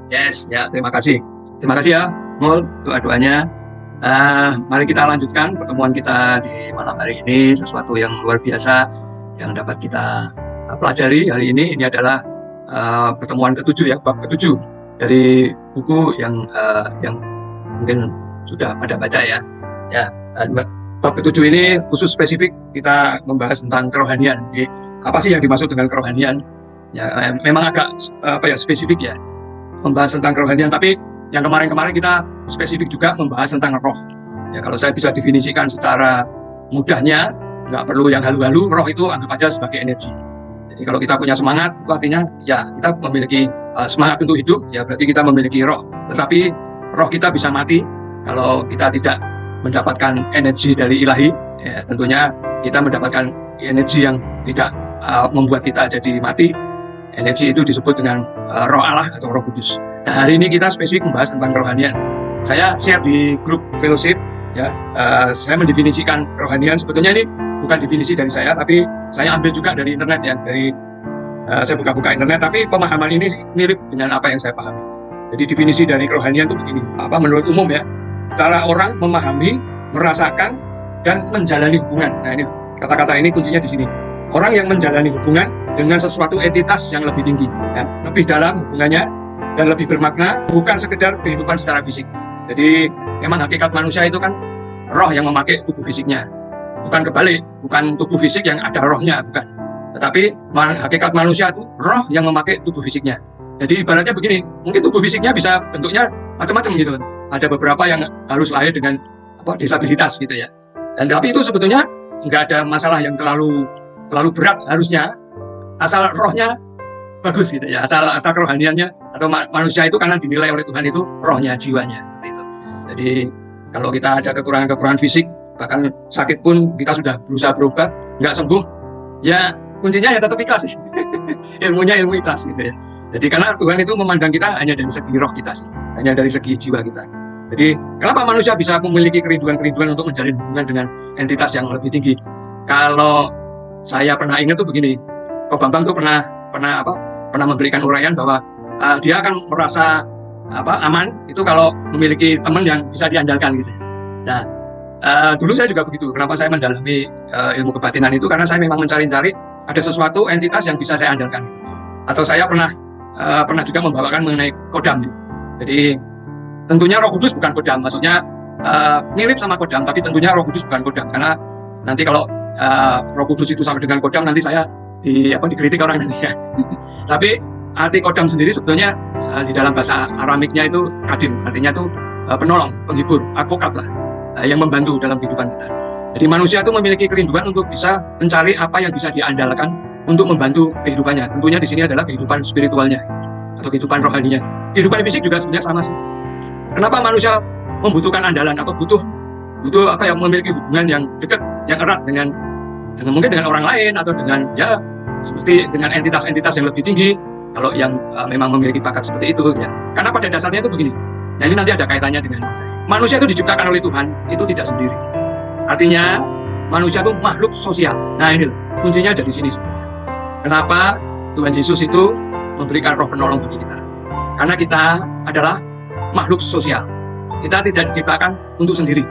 Yes, ya, terima kasih. Terima kasih ya, Mul, doa-doanya. Mari kita lanjutkan pertemuan kita di malam hari ini, sesuatu yang luar biasa yang dapat kita pelajari hari ini. Ini adalah pertemuan ketujuh ya, bab ketujuh dari buku yang mungkin sudah pada baca ya. Ya, bab ketujuh ini khusus spesifik kita membahas tentang kerohanian. Jadi, apa sih yang dimaksud dengan kerohanian? Ya, memang agak spesifik ya, membahas tentang kerohanian, tapi yang kemarin-kemarin kita spesifik juga membahas tentang roh. Ya, kalau saya bisa definisikan secara mudahnya, nggak perlu yang halu-halu, roh itu anggap aja sebagai energi. Jadi kalau kita punya semangat, itu artinya ya kita memiliki semangat untuk hidup, ya berarti kita memiliki roh. Tetapi roh kita bisa mati kalau kita tidak mendapatkan energi dari ilahi. Ya, tentunya kita mendapatkan energi yang tidak membuat kita jadi mati. Energi itu disebut dengan roh Allah atau roh kudus. Nah, hari ini kita spesifik membahas tentang kerohanian. Saya share di grup fellowship, ya, saya mendefinisikan kerohanian. Sebetulnya ini bukan definisi dari saya, tapi saya ambil juga dari internet ya. Saya buka-buka internet, tapi pemahaman ini mirip dengan apa yang saya pahami. Jadi definisi dari kerohanian itu begini, menurut umum ya, cara orang memahami, merasakan, dan menjalani hubungan. Nah, ini kata-kata ini kuncinya di sini. Orang yang menjalani hubungan dengan sesuatu entitas yang lebih tinggi, ya, lebih dalam hubungannya dan lebih bermakna, bukan sekedar kehidupan secara fisik. Jadi memang hakikat manusia itu kan roh yang memakai tubuh fisiknya, bukan kebalik, bukan tubuh fisik yang ada rohnya, bukan. Tetapi hakikat manusia itu roh yang memakai tubuh fisiknya. Jadi ibaratnya begini, mungkin tubuh fisiknya bisa bentuknya macam-macam gitu. Ada beberapa yang harus lahir dengan disabilitas gitu ya. Dan tapi itu sebetulnya nggak ada masalah yang terlalu berat harusnya, asal rohnya bagus gitu ya, asal kerohaniannya atau manusia itu karena dinilai oleh Tuhan itu rohnya, jiwanya gitu. Jadi kalau kita ada kekurangan fisik, bahkan sakit pun kita sudah berusaha berobat nggak sembuh, ya kuncinya ya tetap ikhlas sih. Ilmunya ilmu ikhlas gitu ya. Jadi karena Tuhan itu memandang kita hanya dari segi roh kita sih, hanya dari segi jiwa kita. Jadi kenapa manusia bisa memiliki kerinduan-kerinduan untuk menjalin hubungan dengan entitas yang lebih tinggi? Kalau saya pernah ingat tuh begini, Ko Bambang tuh pernah memberikan uraian bahwa dia akan merasa aman itu kalau memiliki teman yang bisa diandalkan gitu. Nah, dulu saya juga begitu. Kenapa saya mendalami ilmu kebatinan itu? Karena saya memang mencari-cari ada sesuatu entitas yang bisa saya andalkan. Gitu. Atau saya pernah juga membawakan mengenai kodam. Gitu. Jadi tentunya Roh Kudus bukan kodam, maksudnya mirip sama kodam, tapi tentunya Roh Kudus bukan kodam. Karena nanti kalau Roh Kudus itu sama dengan kodam, nanti saya dikritik orang nanti ya. Tapi arti kodam sendiri sebetulnya di dalam bahasa Aramiknya itu kadim, artinya itu penolong, penghibur, advokat lah, yang membantu dalam kehidupan kita. Jadi manusia itu memiliki kerinduan untuk bisa mencari apa yang bisa diandalkan untuk membantu kehidupannya. Tentunya di sini adalah kehidupan spiritualnya atau kehidupan rohaninya. Kehidupan fisik juga sebenarnya sama sih. Kenapa manusia membutuhkan andalan atau butuh memiliki hubungan yang dekat, yang erat dengan mungkin dengan orang lain atau dengan ya seperti dengan entitas-entitas yang lebih tinggi kalau yang memang memiliki bakat seperti itu ya. Karena pada dasarnya itu begini. Nah, ini nanti ada kaitannya dengan manusia itu diciptakan oleh Tuhan itu tidak sendiri. Artinya manusia itu makhluk sosial. Nah, ini kuncinya dari sini sebenarnya. Kenapa Tuhan Yesus itu memberikan roh penolong bagi kita? Karena kita adalah makhluk sosial. Kita tidak diciptakan untuk sendiri.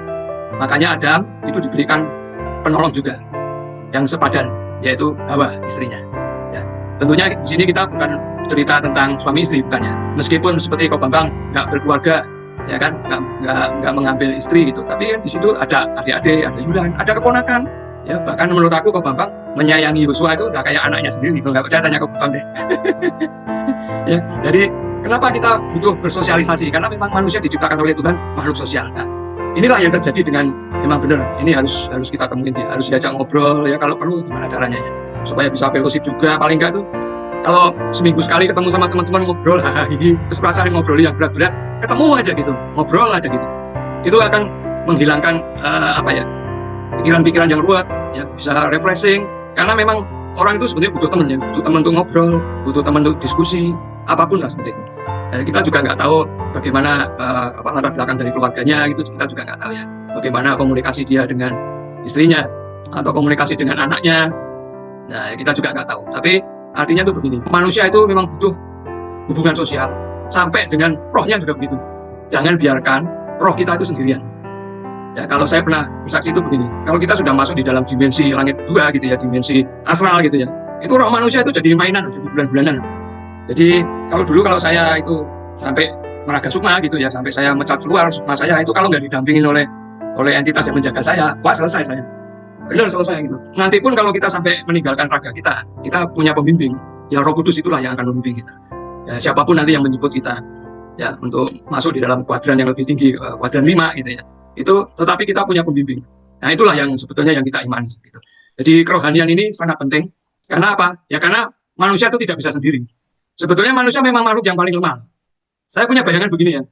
Makanya Adam itu diberikan penolong juga yang sepadan, yaitu Hawa istrinya. Ya. Tentunya di sini kita bukan cerita tentang suami istri, bukannya. Meskipun seperti Ko Bambang nggak berkeluarga, ya kan, nggak mengambil istri gitu. Tapi di situ ada adik-adik, ada Yulan, ada keponakan. Ya, bahkan menurut aku Ko Bambang menyayangi Yosua itu udah kayak anaknya sendiri. Kalau nggak percaya tanya Ko Bambang deh. Ya, jadi kenapa kita butuh bersosialisasi? Karena memang manusia diciptakan oleh Tuhan makhluk sosial. Nah, inilah yang terjadi dengan memang benar. Ini harus kita temuin dia, harus diajak ngobrol ya, kalau perlu gimana caranya ya supaya bisa fellowship juga. Paling enggak tuh kalau seminggu sekali ketemu sama teman-teman ngobrol, terus perasaan ngobrol yang berat-berat, ketemu aja gitu, ngobrol aja gitu. Itu akan menghilangkan pikiran-pikiran yang ruwet, ya bisa refreshing. Karena memang orang itu sebenarnya butuh teman ya, butuh teman untuk ngobrol, butuh teman untuk diskusi, apapun lah seperti itu. Kita juga nggak tahu bagaimana latar belakang dari keluarganya gitu, kita juga nggak tahu ya bagaimana komunikasi dia dengan istrinya atau komunikasi dengan anaknya. Nah, kita juga nggak tahu. Tapi artinya itu begini, manusia itu memang butuh hubungan sosial, sampai dengan rohnya juga begitu. Jangan biarkan roh kita itu sendirian. Ya, kalau saya pernah bersaksi itu begini, kalau kita sudah masuk di dalam dimensi langit 2 gitu ya, dimensi astral gitu ya, itu roh manusia itu jadi mainan, jadi bulan-bulanan. Jadi kalau saya itu sampai meraga sukma gitu ya, sampai saya mecat keluar sukma saya itu, kalau nggak didampingin oleh entitas yang menjaga saya, wah selesai saya. Benar selesai gitu. Nanti pun kalau kita sampai meninggalkan raga kita punya pembimbing. Ya Roh Kudus itulah yang akan membimbing kita. Ya, siapapun nanti yang menjemput kita ya untuk masuk di dalam kuadran yang lebih tinggi, kuadran 5 gitu ya. Itu tetapi kita punya pembimbing. Nah, itulah yang sebetulnya yang kita imani gitu. Jadi kerohanian ini sangat penting. Karena apa? Ya karena manusia itu tidak bisa sendiri. Sebetulnya manusia memang makhluk yang paling lemah. Saya punya bayangan begini ya.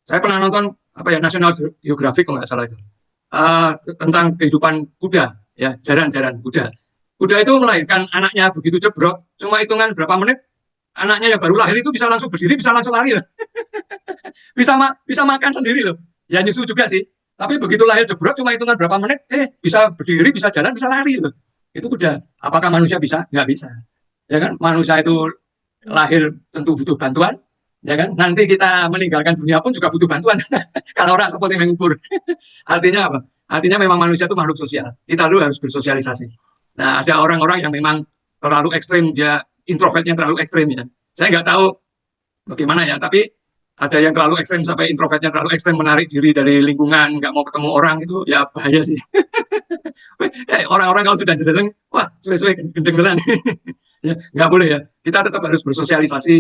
Saya pernah nonton National Geographic kalau nggak salah itu. Tentang kehidupan kuda, ya jaran-jaran kuda. Kuda itu melahirkan anaknya begitu cebrot, cuma hitungan berapa menit, anaknya yang baru lahir itu bisa langsung berdiri, bisa langsung lari loh. bisa makan sendiri loh. Ya nyusu juga sih. Tapi begitu lahir jebrot cuma hitungan berapa menit, bisa berdiri, bisa jalan, bisa lari loh. Itu kuda. Apakah manusia bisa? Nggak bisa. Ya kan, manusia itu lahir tentu butuh bantuan, ya kan. Nanti kita meninggalkan dunia pun juga butuh bantuan. Kalau orang seperti mengubur. Artinya apa? Artinya memang manusia itu makhluk sosial. Kita dulu harus bersosialisasi. Nah, ada orang-orang yang memang terlalu ekstrim, dia introvertnya terlalu ekstrim ya. Saya nggak tahu bagaimana ya, tapi ada yang terlalu ekstrem sampai introvertnya terlalu ekstrem, menarik diri dari lingkungan, nggak mau ketemu orang, itu ya bahaya sih. Orang-orang kalau sudah jendeleng, wah suwe-suwe gendeng-gendelan. Ya, nggak boleh ya. Kita tetap harus bersosialisasi,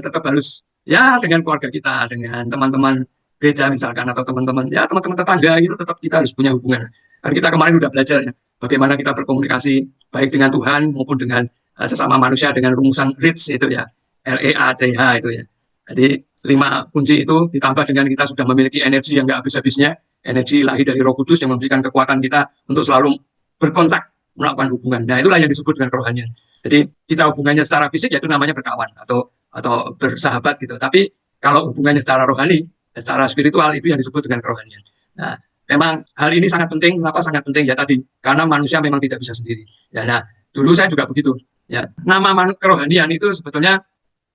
tetap harus ya dengan keluarga kita, dengan teman-teman gereja misalkan, atau teman-teman tetangga gitu, tetap kita harus punya hubungan. Kan kita kemarin udah belajar ya, bagaimana kita berkomunikasi baik dengan Tuhan maupun dengan sesama manusia dengan rumusan REACH itu ya, REACH itu ya. Jadi 5 kunci itu ditambah dengan kita sudah memiliki energi yang nggak habis-habisnya, energi lahir dari Roh Kudus yang memberikan kekuatan kita untuk selalu berkontak, melakukan hubungan. Nah, itulah yang disebut dengan kerohanian. Jadi kita hubungannya secara fisik yaitu namanya berkawan atau bersahabat gitu. Tapi kalau hubungannya secara rohani, secara spiritual, itu yang disebut dengan kerohanian. Nah, memang hal ini sangat penting. Kenapa sangat penting? Ya tadi, karena manusia memang tidak bisa sendiri. Ya, nah, dulu saya juga begitu. Ya, nama kerohanian itu sebetulnya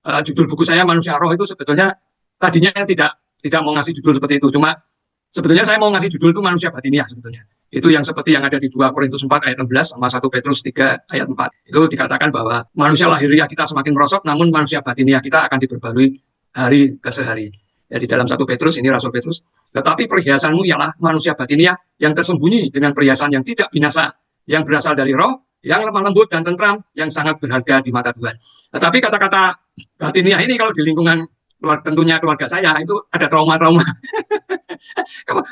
judul buku saya Manusia Roh itu sebetulnya tadinya tidak mau ngasih judul seperti itu, cuma sebetulnya saya mau ngasih judul itu Manusia Batiniah sebetulnya. Itu yang seperti yang ada di 2 Korintus 4 ayat 16 sama 1 Petrus 3 ayat 4. Itu dikatakan bahwa manusia lahiriah kita semakin merosot, namun manusia batiniah kita akan diperbarui hari ke sehari. Ya, di dalam 1 Petrus, ini Rasul Petrus, tetapi perhiasanmu ialah manusia batiniah yang tersembunyi dengan perhiasan yang tidak binasa, yang berasal dari roh, yang lemah lembut dan tentram, yang sangat berharga di mata Tuhan. Tetapi kata-kata batiniah ini kalau di lingkungan tentunya keluarga saya itu ada trauma-trauma.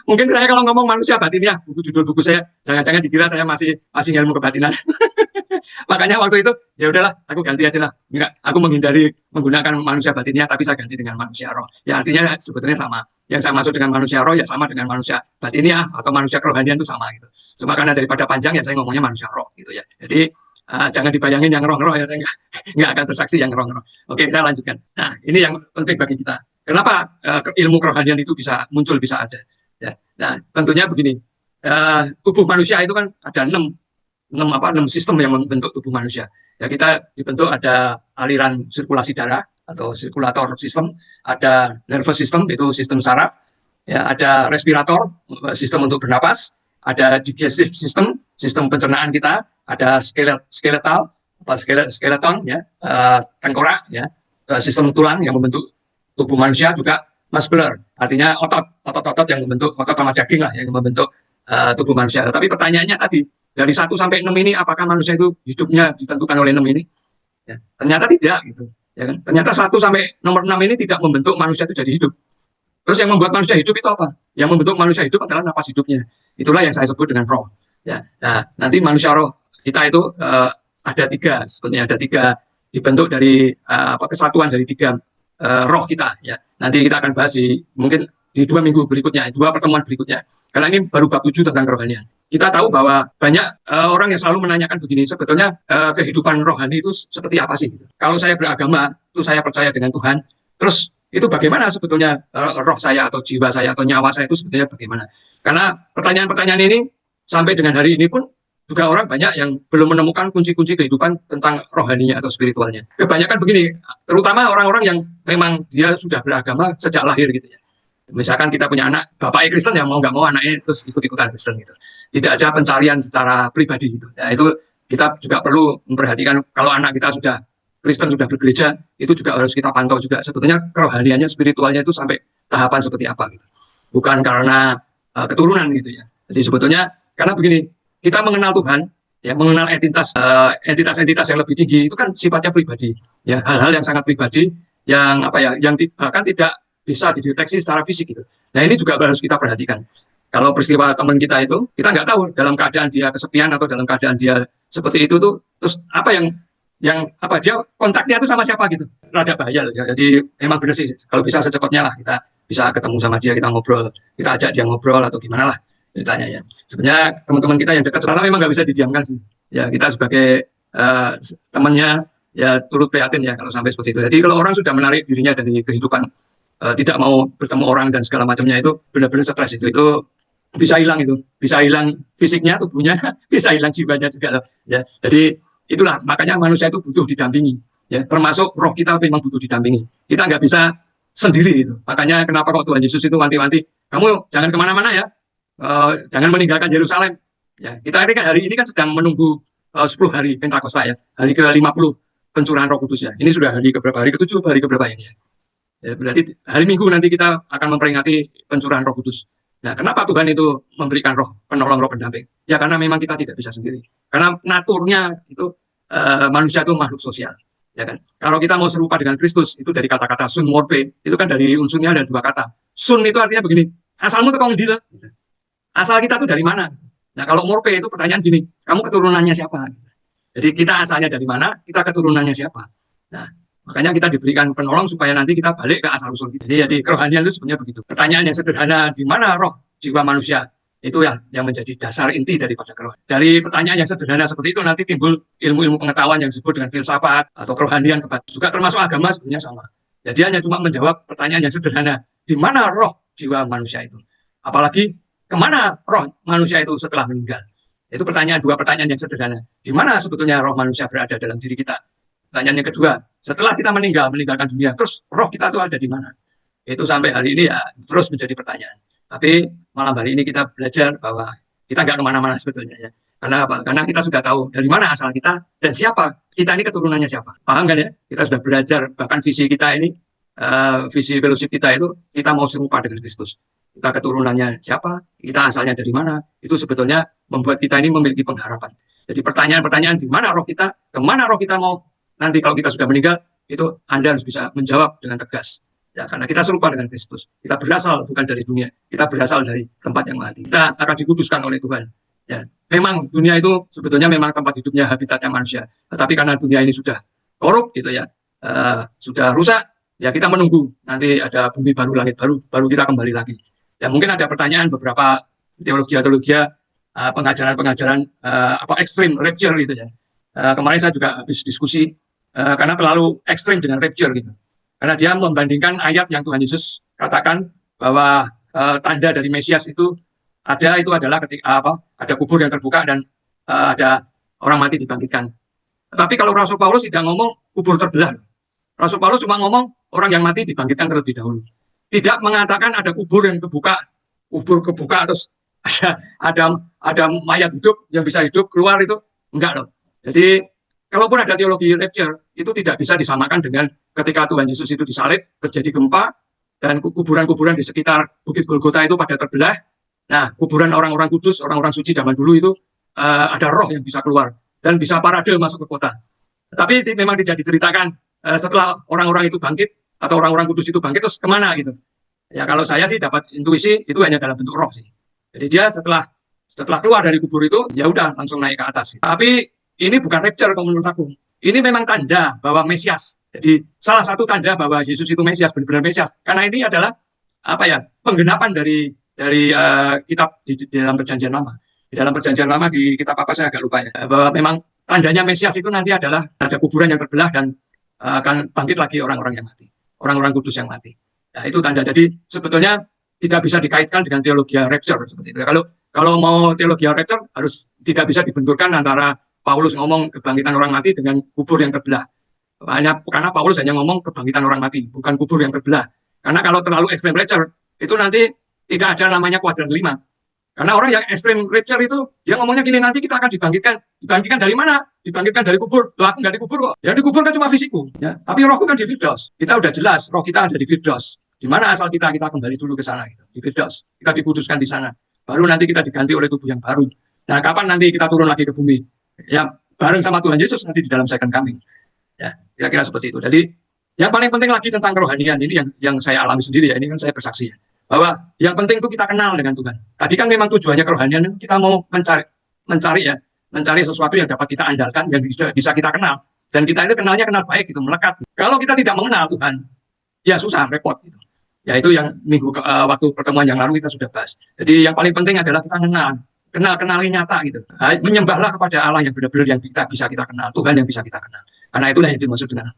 Mungkin saya kalau ngomong manusia batiniah, judul buku saya, jangan-jangan dikira saya masih ilmu kebatinan. Makanya waktu itu ya udahlah, aku ganti aja lah. Enggak, aku menghindari menggunakan manusia batiniah, tapi saya ganti dengan manusia roh. Ya artinya sebetulnya sama. Yang saya maksud dengan manusia roh ya sama dengan manusia batiniah atau manusia kerohanian itu sama gitu. Cuma karena daripada panjang ya saya ngomongnya manusia roh gitu ya. Jadi jangan dibayangin yang roh-roh ya, saya nggak akan bersaksi yang roh-roh. Oke, saya lanjutkan. Nah, ini yang penting bagi kita. Kenapa ilmu kerohanian itu bisa muncul, bisa ada? Ya. Nah, tentunya begini. Tubuh manusia itu kan ada 6 sistem yang membentuk tubuh manusia. Ya, kita dibentuk ada aliran sirkulasi darah atau sirkulator sistem, ada nervous system itu sistem saraf, ya, ada respirator sistem untuk bernapas, ada digestive system sistem pencernaan kita, ada skeleton ya, tengkorak ya, sistem tulang yang membentuk tubuh manusia, juga muscular artinya otot-otot yang membentuk, otot sama daging lah yang membentuk tubuh manusia. Tapi pertanyaannya tadi, dari 1 sampai 6 ini apakah manusia itu hidupnya ditentukan oleh 6 ini? Ya, ternyata tidak gitu. Ya kan? Ternyata 1 sampai nomor 6 ini tidak membentuk manusia itu jadi hidup. Terus yang membuat manusia hidup itu apa? Yang membentuk manusia hidup adalah napas hidupnya. Itulah yang saya sebut dengan roh. Ya, nah nanti manusia roh kita itu ada 3, sebenarnya ada 3 dibentuk dari kesatuan dari 3 roh kita. Ya, nanti kita akan bahas mungkin di 2 minggu berikutnya, 2 pertemuan berikutnya. Karena ini baru bab 7 tentang kerohanian. Kita tahu bahwa banyak orang yang selalu menanyakan begini, sebetulnya kehidupan rohani itu seperti apa sih? Kalau saya beragama, itu saya percaya dengan Tuhan, terus itu bagaimana sebetulnya roh saya atau jiwa saya atau nyawa saya itu sebetulnya bagaimana? Karena pertanyaan-pertanyaan ini sampai dengan hari ini pun juga orang banyak yang belum menemukan kunci-kunci kehidupan tentang rohaninya atau spiritualnya. Kebanyakan begini, terutama orang-orang yang memang dia sudah beragama sejak lahir gitu ya. Misalkan kita punya anak, bapaknya Kristen ya mau nggak mau anaknya terus ikut-ikutan Kristen gitu. Tidak ada pencarian secara pribadi gitu. Nah, itu kita juga perlu memperhatikan kalau anak kita sudah Kristen, sudah bergereja, itu juga harus kita pantau juga. Sebetulnya kerohaniannya, spiritualnya itu sampai tahapan seperti apa gitu. Bukan karena keturunan gitu ya. Jadi sebetulnya karena begini, kita mengenal Tuhan, ya mengenal entitas yang lebih tinggi itu kan sifatnya pribadi, ya hal-hal yang sangat pribadi, yang apa ya, yang bahkan tidak bisa dideteksi secara fisik gitu. Nah ini juga harus kita perhatikan. Kalau peristiwa teman kita itu, kita nggak tahu dalam keadaan dia kesepian atau dalam keadaan dia seperti itu tuh, terus apa yang apa dia kontaknya itu sama siapa gitu, rada bahaya ya. Jadi memang benar sih kalau bisa secepatnya lah kita bisa ketemu sama dia, kita ngobrol, kita ajak dia ngobrol atau gimana lah ceritanya ya. Sebenarnya teman-teman kita yang dekat karena memang nggak bisa didiamkan sih. Ya kita sebagai temannya ya turut prihatin ya kalau sampai seperti itu. Jadi kalau orang sudah menarik dirinya dari kehidupan, tidak mau bertemu orang dan segala macamnya, itu benar-benar stres itu bisa hilang, itu bisa hilang fisiknya, tubuhnya, bisa hilang jiwanya juga loh. Ya jadi itulah makanya manusia itu butuh didampingi. Ya termasuk roh kita memang butuh didampingi. Kita nggak bisa sendiri itu. Makanya kenapa kok Tuhan Yesus itu wanti-wanti, kamu jangan kemana-mana ya, jangan meninggalkan Yerusalem. Ya, kita hari ini kan sedang menunggu 10 hari Pentakosta ya, hari ke-50 pencurahan Roh Kudus ya. Ini sudah hari keberapa? Hari ke-7, hari keberapa ini ya? Ya, berarti hari Minggu nanti kita akan memperingati pencurahan Roh Kudus. Nah, kenapa Tuhan itu memberikan roh penolong, roh pendamping? Ya karena memang kita tidak bisa sendiri. Karena naturnya itu manusia itu makhluk sosial. Ya kan? Kalau kita mau serupa dengan Kristus, itu dari kata-kata sun morpe, itu kan dari unsurnya ada 2 kata. Sun itu artinya begini, asalmu tuh kong dila. Asal kita tuh dari mana? Nah kalau morpe itu pertanyaan gini, kamu keturunannya siapa? Jadi kita asalnya dari mana, kita keturunannya siapa? Nah makanya kita diberikan penolong supaya nanti kita balik ke asal usul kita. Jadi kerohanian itu sebenarnya begitu. Pertanyaan yang sederhana, di mana roh jiwa manusia? Itu ya yang menjadi dasar inti daripada kerohanian. Dari pertanyaan yang sederhana seperti itu nanti timbul ilmu-ilmu pengetahuan yang disebut dengan filsafat atau kerohanian, juga termasuk agama sebenarnya sama. Jadi hanya cuma menjawab pertanyaan yang sederhana, di mana roh jiwa manusia itu? Apalagi kemana roh manusia itu setelah meninggal? Itu pertanyaan, 2 pertanyaan yang sederhana. Di mana sebetulnya roh manusia berada dalam diri kita? Pertanyaan yang kedua, setelah kita meninggalkan dunia, terus roh kita itu ada di mana? Itu sampai hari ini ya terus menjadi pertanyaan. Tapi malam hari ini kita belajar bahwa kita nggak kemana-mana sebetulnya ya. Karena apa? Karena kita sudah tahu dari mana asal kita dan siapa. Kita ini keturunannya siapa. Paham kan ya? Kita sudah belajar, bahkan visi kita ini, visi fellowship kita itu, kita mau serupa dengan Kristus. Kita keturunannya siapa, kita asalnya dari mana, itu sebetulnya membuat kita ini memiliki pengharapan. Jadi pertanyaan-pertanyaan di mana roh kita, kemana roh kita mau, nanti kalau kita sudah meninggal, itu Anda harus bisa menjawab dengan tegas. Ya, karena kita serupa dengan Kristus. Kita berasal bukan dari dunia, kita berasal dari tempat yang mati. Kita akan dikuduskan oleh Tuhan. Ya, memang dunia itu sebetulnya memang tempat hidupnya, habitatnya manusia. Tetapi karena dunia ini sudah korup gitu ya, sudah rusak, ya kita menunggu nanti ada bumi baru, langit baru, baru kita kembali lagi. Ya mungkin ada pertanyaan beberapa teologi, pengajaran-pengajaran apa ekstrim rapture gitu ya. Kemarin saya juga habis diskusi karena terlalu ekstrim dengan rapture gitu. Karena dia membandingkan ayat yang Tuhan Yesus katakan bahwa tanda dari Mesias itu adalah ketika ada kubur yang terbuka dan ada orang mati dibangkitkan. Tapi kalau Rasul Paulus tidak ngomong kubur terbelah. Rasul Paulus cuma ngomong orang yang mati dibangkitkan terlebih dahulu. Tidak mengatakan ada kubur yang kubur kebuka terus ada mayat hidup yang bisa hidup keluar, itu enggak loh. Jadi kalaupun ada teologi rapture, itu tidak bisa disamakan dengan ketika Tuhan Yesus itu disalib, terjadi gempa, dan kuburan-kuburan di sekitar Bukit Golgota itu pada terbelah. Nah, kuburan orang-orang kudus, orang-orang suci zaman dulu itu ada roh yang bisa keluar dan bisa parade masuk ke kota. Tapi memang tidak diceritakan setelah orang-orang itu bangkit atau orang-orang kudus itu bangkit terus kemana gitu. Ya kalau saya sih dapat intuisi itu hanya dalam bentuk roh sih. Jadi dia setelah keluar dari kubur itu ya udah langsung naik ke atas. Tapi ini bukan rapture kalau menurut aku. Ini memang tanda bahwa Mesias. Jadi salah satu tanda bahwa Yesus itu Mesias, benar-benar Mesias. Karena ini adalah penggenapan dari kitab di dalam Perjanjian Lama. Di dalam Perjanjian Lama di kitab apa saya agak lupa ya. Bahwa memang tandanya Mesias itu nanti adalah ada kuburan yang terbelah dan akan bangkit lagi orang-orang yang mati, orang-orang kudus yang mati. Nah, itu tanda. Jadi sebetulnya tidak bisa dikaitkan dengan teologi rapture seperti itu. Kalau mau teologi rapture harus tidak bisa dibenturkan antara Paulus ngomong kebangkitan orang mati dengan kubur yang terbelah. Karena Paulus hanya ngomong kebangkitan orang mati, bukan kubur yang terbelah. Karena kalau terlalu ekstrem rapture, itu nanti tidak ada namanya kuadran 5. Karena orang yang ekstrem rapture itu, dia ngomongnya gini, nanti kita akan dibangkitkan. Dibangkitkan dari mana? Dibangkitkan dari kubur. Loh, aku nggak dikubur kok. Ya dikubur kan cuma fisikku. Ya. Tapi rohku kan di Firdaus. Kita udah jelas, roh kita ada di Firdaus. Di mana asal kita kembali dulu ke sana. Gitu. Di Firdaus. Kita dikuduskan di sana. Baru nanti kita diganti oleh tubuh yang baru. Nah, kapan nanti kita turun lagi ke bumi? Ya, bareng sama Tuhan Yesus nanti di dalam second coming. Ya, kira-kira seperti itu. Jadi, yang paling penting lagi tentang kerohanian ini yang saya alami sendiri ya. Ini kan saya bersaksi ya. Bahwa yang penting itu kita kenal dengan Tuhan. Tadi kan memang tujuannya kerohanian kita mau mencari sesuatu yang dapat kita andalkan, yang bisa kita kenal. Dan kita itu kenal baik gitu, melekat. Kalau kita tidak mengenal Tuhan, ya susah, repot gitu. Ya itu yang waktu pertemuan yang lalu kita sudah bahas. Jadi yang paling penting adalah kita kenali nyata gitu. Menyembahlah kepada Allah yang benar-benar yang bisa kita kenal, Tuhan yang bisa kita kenal. Karena itulah yang dimaksud dengan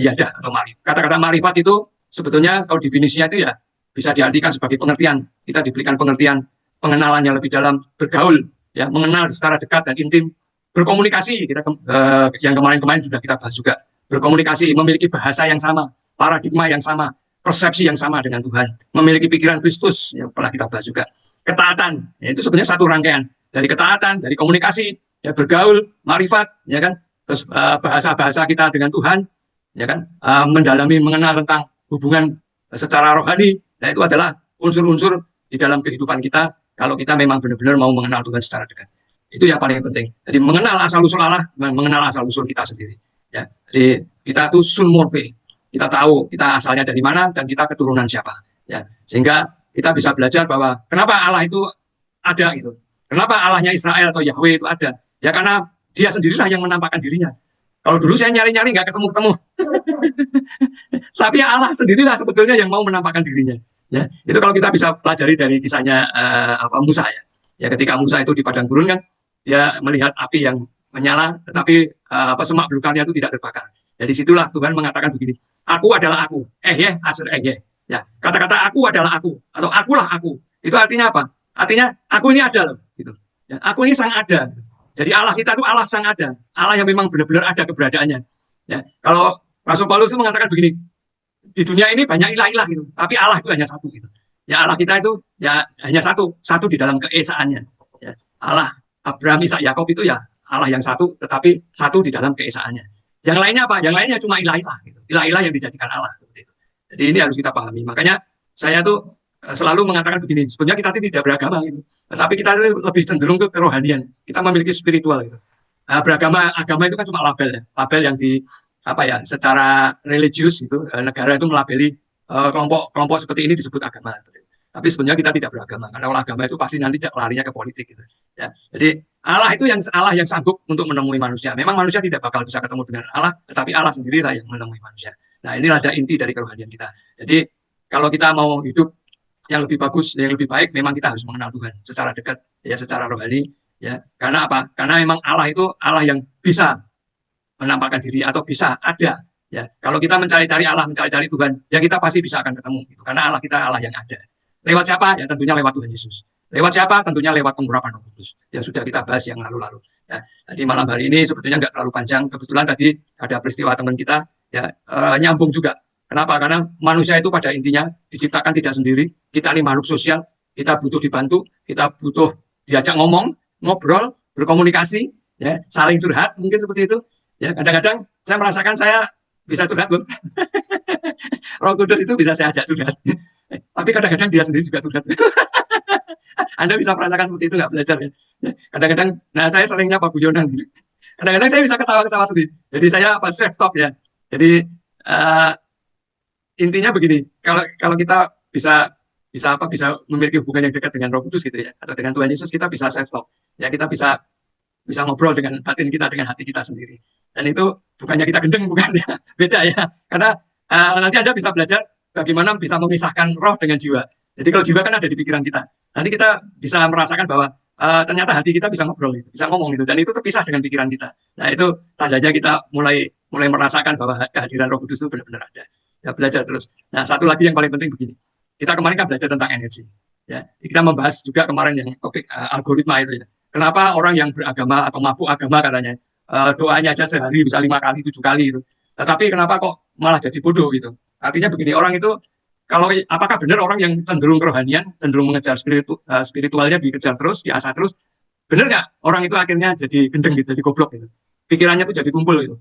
yadah atau marifat. Kata-kata marifat itu sebetulnya kalau definisinya itu ya bisa diartikan sebagai pengertian. Kita diberikan pengertian, pengenalan yang lebih dalam, bergaul, ya, mengenal secara dekat dan intim, berkomunikasi. Kita yang kemarin-kemarin sudah kita bahas juga, berkomunikasi, memiliki bahasa yang sama, paradigma yang sama, persepsi yang sama dengan Tuhan, memiliki pikiran Kristus yang pernah kita bahas juga. Ketaatan, ya, itu sebenarnya satu rangkaian dari ketaatan, dari komunikasi, ya, bergaul, marifat, ya kan, terus bahasa-bahasa kita dengan Tuhan, ya kan, mendalami, mengenal tentang hubungan secara rohani. Nah, itu adalah unsur-unsur di dalam kehidupan kita kalau kita memang benar-benar mau mengenal Tuhan secara dekat. Itu yang paling penting. Jadi mengenal asal-usul Allah, mengenal asal-usul kita sendiri. Ya, jadi kita itu sulmorfe. Kita tahu kita asalnya dari mana dan kita keturunan siapa. Ya, sehingga kita bisa belajar bahwa kenapa Allah itu ada gitu. Kenapa Allahnya Israel atau Yahweh itu ada? Ya karena dia sendirilah yang menampakkan dirinya. Kalau dulu saya nyari-nyari nggak ketemu-ketemu. Tapi Allah sendirilah sebetulnya yang mau menampakkan dirinya. Ya, itu kalau kita bisa pelajari dari kisahnya Musa ya. Ya ketika Musa itu di padang gurun kan, dia melihat api yang menyala, tetapi semak belukarnya itu tidak terbakar. Jadi situlah Tuhan mengatakan begini, aku adalah aku, asr ya. Kata-kata aku adalah aku atau akulah aku. Itu artinya apa? Artinya aku ini ada loh. Gitu. Ya, aku ini sang ada. Jadi Allah kita itu Allah sang ada, Allah yang memang benar-benar ada keberadaannya. Ya, kalau Rasul Paulus itu mengatakan begini, di dunia ini banyak ilah-ilah gitu, tapi Allah itu hanya satu gitu. Ya Allah kita itu ya hanya satu di dalam keesaannya. Ya, Allah Abraham, Ishak, Yakub itu ya Allah yang satu, tetapi satu di dalam keesaannya. Yang lainnya apa? Yang lainnya cuma ilah-ilah gitu. Ilah-ilah yang dijadikan Allah seperti itu. Jadi ini harus kita pahami. Makanya saya tuh selalu mengatakan begini, sebenarnya kita tidak beragama gitu, tapi kita lebih cenderung ke kerohanian. Kita memiliki spiritual gitu. Agama itu kan cuma label ya, label yang secara religius itu negara itu melabeli kelompok seperti ini disebut agama. Tapi sebenarnya kita tidak beragama, karena kalau agama itu pasti nanti larinya ke politik gitu. Ya, jadi Allah itu Allah yang sanggup untuk menemui manusia. Memang manusia tidak bakal bisa ketemu dengan Allah, tetapi Allah sendirilah yang menemui manusia. Nah, inilah ada inti dari kerohanian kita. Jadi kalau kita mau hidup yang lebih bagus, yang lebih baik, memang kita harus mengenal Tuhan secara dekat, ya, secara rohani, ya. Karena apa? Karena memang Allah itu Allah yang bisa menampakkan diri atau bisa ada, ya. Kalau kita mencari-cari Allah, mencari-cari Tuhan, ya kita pasti bisa akan ketemu, gitu. Karena Allah kita Allah yang ada. Lewat siapa? Ya tentunya lewat Tuhan Yesus. Lewat siapa? Tentunya lewat pengurapan Roh Kudus. Yang sudah kita bahas yang lalu-lalu. Ya. Jadi malam hari ini sebetulnya nggak terlalu panjang. Kebetulan tadi ada peristiwa teman kita, ya, nyambung juga. Kenapa? Karena manusia itu pada intinya diciptakan tidak sendiri. Kita ini makhluk sosial, kita butuh dibantu, kita butuh diajak ngomong, ngobrol, berkomunikasi, ya, saling curhat, mungkin seperti itu. Ya, kadang-kadang saya merasakan saya bisa curhat, Bu. Roh Kudus itu bisa saya ajak curhat. Tapi kadang-kadang dia sendiri juga curhat. Anda bisa merasakan seperti itu nggak belajar ya? Kadang-kadang, nah saya seringnya Pak Guyonan. Kadang-kadang saya bisa ketawa-ketawa sendiri. Jadi saya self talk ya. Jadi intinya begini, kalau kita bisa memiliki hubungan yang dekat dengan Roh Kudus gitu ya, atau dengan Tuhan Yesus, kita bisa self talk. Ya, kita bisa ngobrol dengan batin kita, dengan hati kita sendiri. Dan itu bukannya kita gendeng, bukan ya, beda ya. Karena nanti Anda bisa belajar bagaimana bisa memisahkan roh dengan jiwa. Jadi kalau jiwa kan ada di pikiran kita. Nanti kita bisa merasakan bahwa ternyata hati kita bisa ngobrol, gitu, bisa ngomong gitu, dan itu terpisah dengan pikiran kita. Nah, itu tandanya kita mulai merasakan bahwa kehadiran Roh Kudus itu benar-benar ada. Ya, belajar terus. Nah, satu lagi yang paling penting begini. Kita kemarin kan belajar tentang energi. Ya, kita membahas juga kemarin yang topik algoritma itu ya. Kenapa orang yang beragama atau mabuk agama katanya doanya aja sehari bisa 5 kali, 7 kali itu. Tetapi kenapa kok malah jadi bodoh gitu? Artinya begini, orang itu kalau apakah benar orang yang cenderung kerohanian, cenderung mengejar spiritualnya dikejar terus, diasah terus, benar nggak orang itu akhirnya jadi gendeng gitu, jadi goblok gitu. Pikirannya tuh jadi tumpul gitu.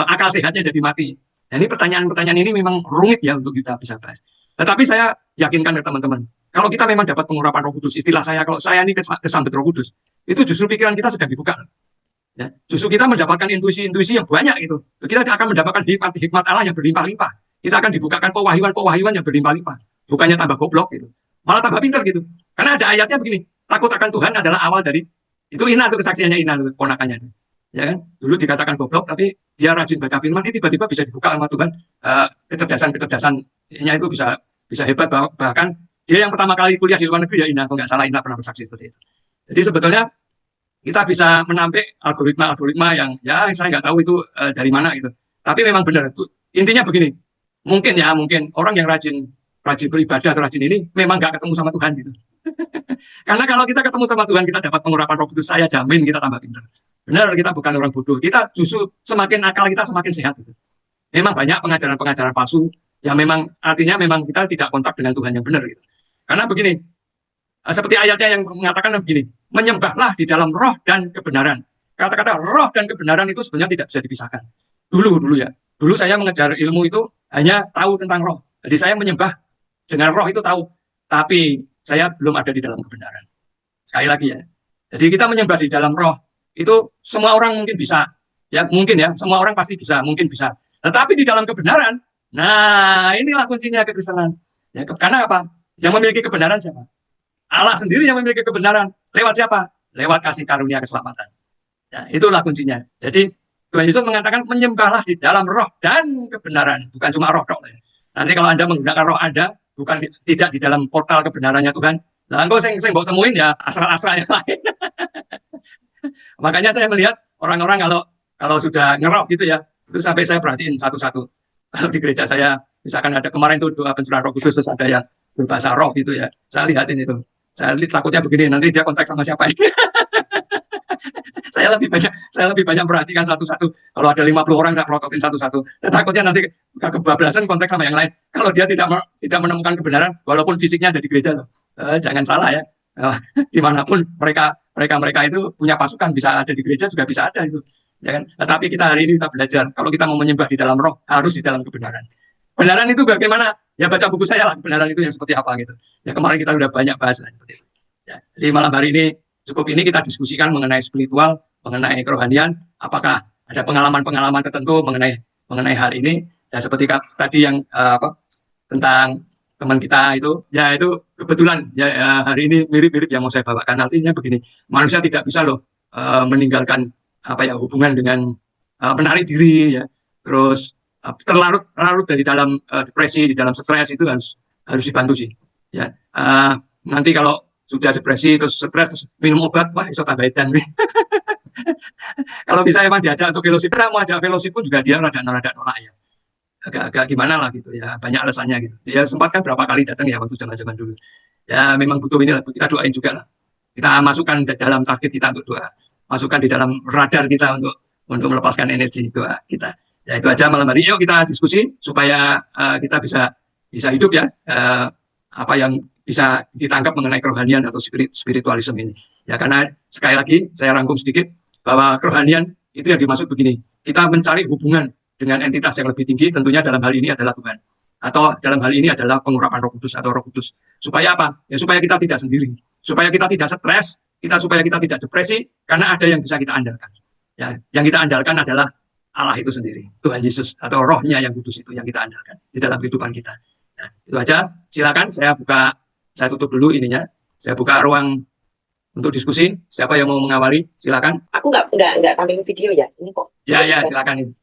Akal sehatnya jadi mati. Nah, ini pertanyaan-pertanyaan ini memang rumit ya untuk kita bisa bahas. Tetapi saya yakinkan ke teman-teman, kalau kita memang dapat pengurapan Roh Kudus, istilah saya, kalau saya ini kesambet Roh Kudus, itu justru pikiran kita sedang dibuka. Ya, justru kita mendapatkan intuisi-intuisi yang banyak itu. Kita akan mendapatkan hikmat Allah yang berlimpah-limpah. Kita akan dibukakan pewahyuan-pewahyuan yang berlimpah-limpah. Bukannya tambah goblok gitu. Malah tambah pintar gitu. Karena ada ayatnya begini, takut akan Tuhan adalah awal dari, itu Ina itu kesaksiannya Ina, ponakannya itu. Ya kan? Dulu dikatakan goblok, tapi dia rajin baca firman, ini tiba-tiba bisa dibuka sama Tuhan. Kecerdasan-kecerdasannya itu bisa hebat. Bahkan dia yang pertama kali kuliah di luar negeri ya Ina, kalau nggak salah Ina pernah bersaksi seperti itu. Jadi sebetulnya kita bisa menampik algoritma yang ya saya nggak tahu itu dari mana gitu. Tapi memang benar itu. Intinya begini, mungkin orang yang rajin beribadah atau rajin ini memang nggak ketemu sama Tuhan gitu. Karena kalau kita ketemu sama Tuhan, kita dapat pengurapan Roh Kudus, saya jamin kita tambah pintar. Benar, kita bukan orang bodoh. Kita justru semakin akal kita semakin sehat gitu. Memang banyak pengajaran-pengajaran palsu yang memang artinya memang kita tidak kontak dengan Tuhan yang benar gitu. Karena begini, seperti ayatnya yang mengatakan begini, menyembahlah di dalam roh dan kebenaran. Kata-kata roh dan kebenaran itu sebenarnya tidak bisa dipisahkan. Dulu ya. Dulu saya mengejar ilmu itu hanya tahu tentang roh. Jadi saya menyembah dengan roh itu tahu. Tapi saya belum ada di dalam kebenaran. Sekali lagi ya. Jadi kita menyembah di dalam roh. Itu semua orang mungkin bisa. Ya mungkin ya. Semua orang pasti bisa. Mungkin bisa. Tetapi di dalam kebenaran, nah inilah kuncinya kekristenan. Ya, karena apa? Yang memiliki kebenaran siapa? Allah sendiri yang memiliki kebenaran. Lewat siapa? Lewat kasih karunia keselamatan. Ya, itulah kuncinya. Jadi Tuhan Yesus mengatakan menyembahlah di dalam roh dan kebenaran. Bukan cuma roh dok. Nanti kalau Anda menggunakan roh Anda, bukan tidak di dalam portal kebenarannya Tuhan. Nah, engkau saya mau temuin ya asal-asal yang lain. Makanya saya melihat orang-orang kalau sudah ngeroh gitu ya, itu sampai saya perhatiin satu-satu. Kalau di gereja saya, misalkan ada kemarin tuh doa pencurahan Roh Kudus, terus ada yang berbahasa roh gitu ya. Saya lihatin itu. Saya takutnya begini, nanti dia kontak sama siapa ini. saya lebih banyak perhatikan satu-satu. Kalau ada 50 orang, saya pelototin satu-satu. Saya takutnya nanti kebablasan kontak sama yang lain. Kalau dia tidak menemukan kebenaran, walaupun fisiknya ada di gereja loh. Jangan salah ya. Dimanapun mereka itu punya pasukan, bisa ada di gereja juga bisa ada itu. Ya kan? Tapi kita hari ini kita belajar, kalau kita mau menyembah di dalam roh, harus di dalam kebenaran. Kebenaran itu bagaimana? Ya baca buku saya lah, kebenaran itu yang seperti apa gitu. Ya kemarin kita udah banyak bahas lah seperti itu. Ya, jadi malam hari ini cukup ini kita diskusikan mengenai spiritual, mengenai kerohanian, apakah ada pengalaman-pengalaman tertentu mengenai hal ini. Ya seperti tadi yang tentang teman kita itu, ya itu kebetulan ya hari ini mirip-mirip yang mau saya bawakan. Artinya begini, manusia tidak bisa loh meninggalkan hubungan dengan menarik diri ya, terus terlarut dari dalam depresi, di dalam stres itu harus dibantu sih. Ya, nanti kalau sudah depresi terus stres terus minum obat, wah iso tambah edan. Kalau bisa emang diajak untuk fellowship, kita mau ajak fellowship pun juga dia rada nolak ya. Agak gimana lah gitu ya, banyak alasannya gitu. Ya sempat kan berapa kali datang ya waktu zaman-zaman dulu. Ya memang butuh ini lah, kita doain juga lah. Kita masukkan dalam target kita untuk doa, masukkan di dalam radar kita untuk melepaskan energi doa kita. Ya itu aja malam hari. Yuk kita diskusi supaya kita bisa hidup ya apa yang bisa ditangkap mengenai kerohanian atau spiritualisme ini. Ya karena sekali lagi saya rangkum sedikit bahwa kerohanian itu yang dimaksud begini. Kita mencari hubungan dengan entitas yang lebih tinggi, tentunya dalam hal ini adalah Tuhan. Atau dalam hal ini adalah pengurapan Roh Kudus atau Roh Kudus. Supaya apa? Ya supaya kita tidak sendiri. Supaya kita tidak stres, supaya kita tidak depresi, karena ada yang bisa kita andalkan. Ya, yang kita andalkan adalah Allah itu sendiri, Tuhan Yesus atau rohnya yang kudus itu yang kita andalkan di dalam kehidupan kita. Nah, itu aja. Silakan saya tutup dulu ininya. Saya buka ruang untuk diskusi. Siapa yang mau mengawali? Silakan. Aku nggak tampilin video ya, ini kok. Ya, silakan.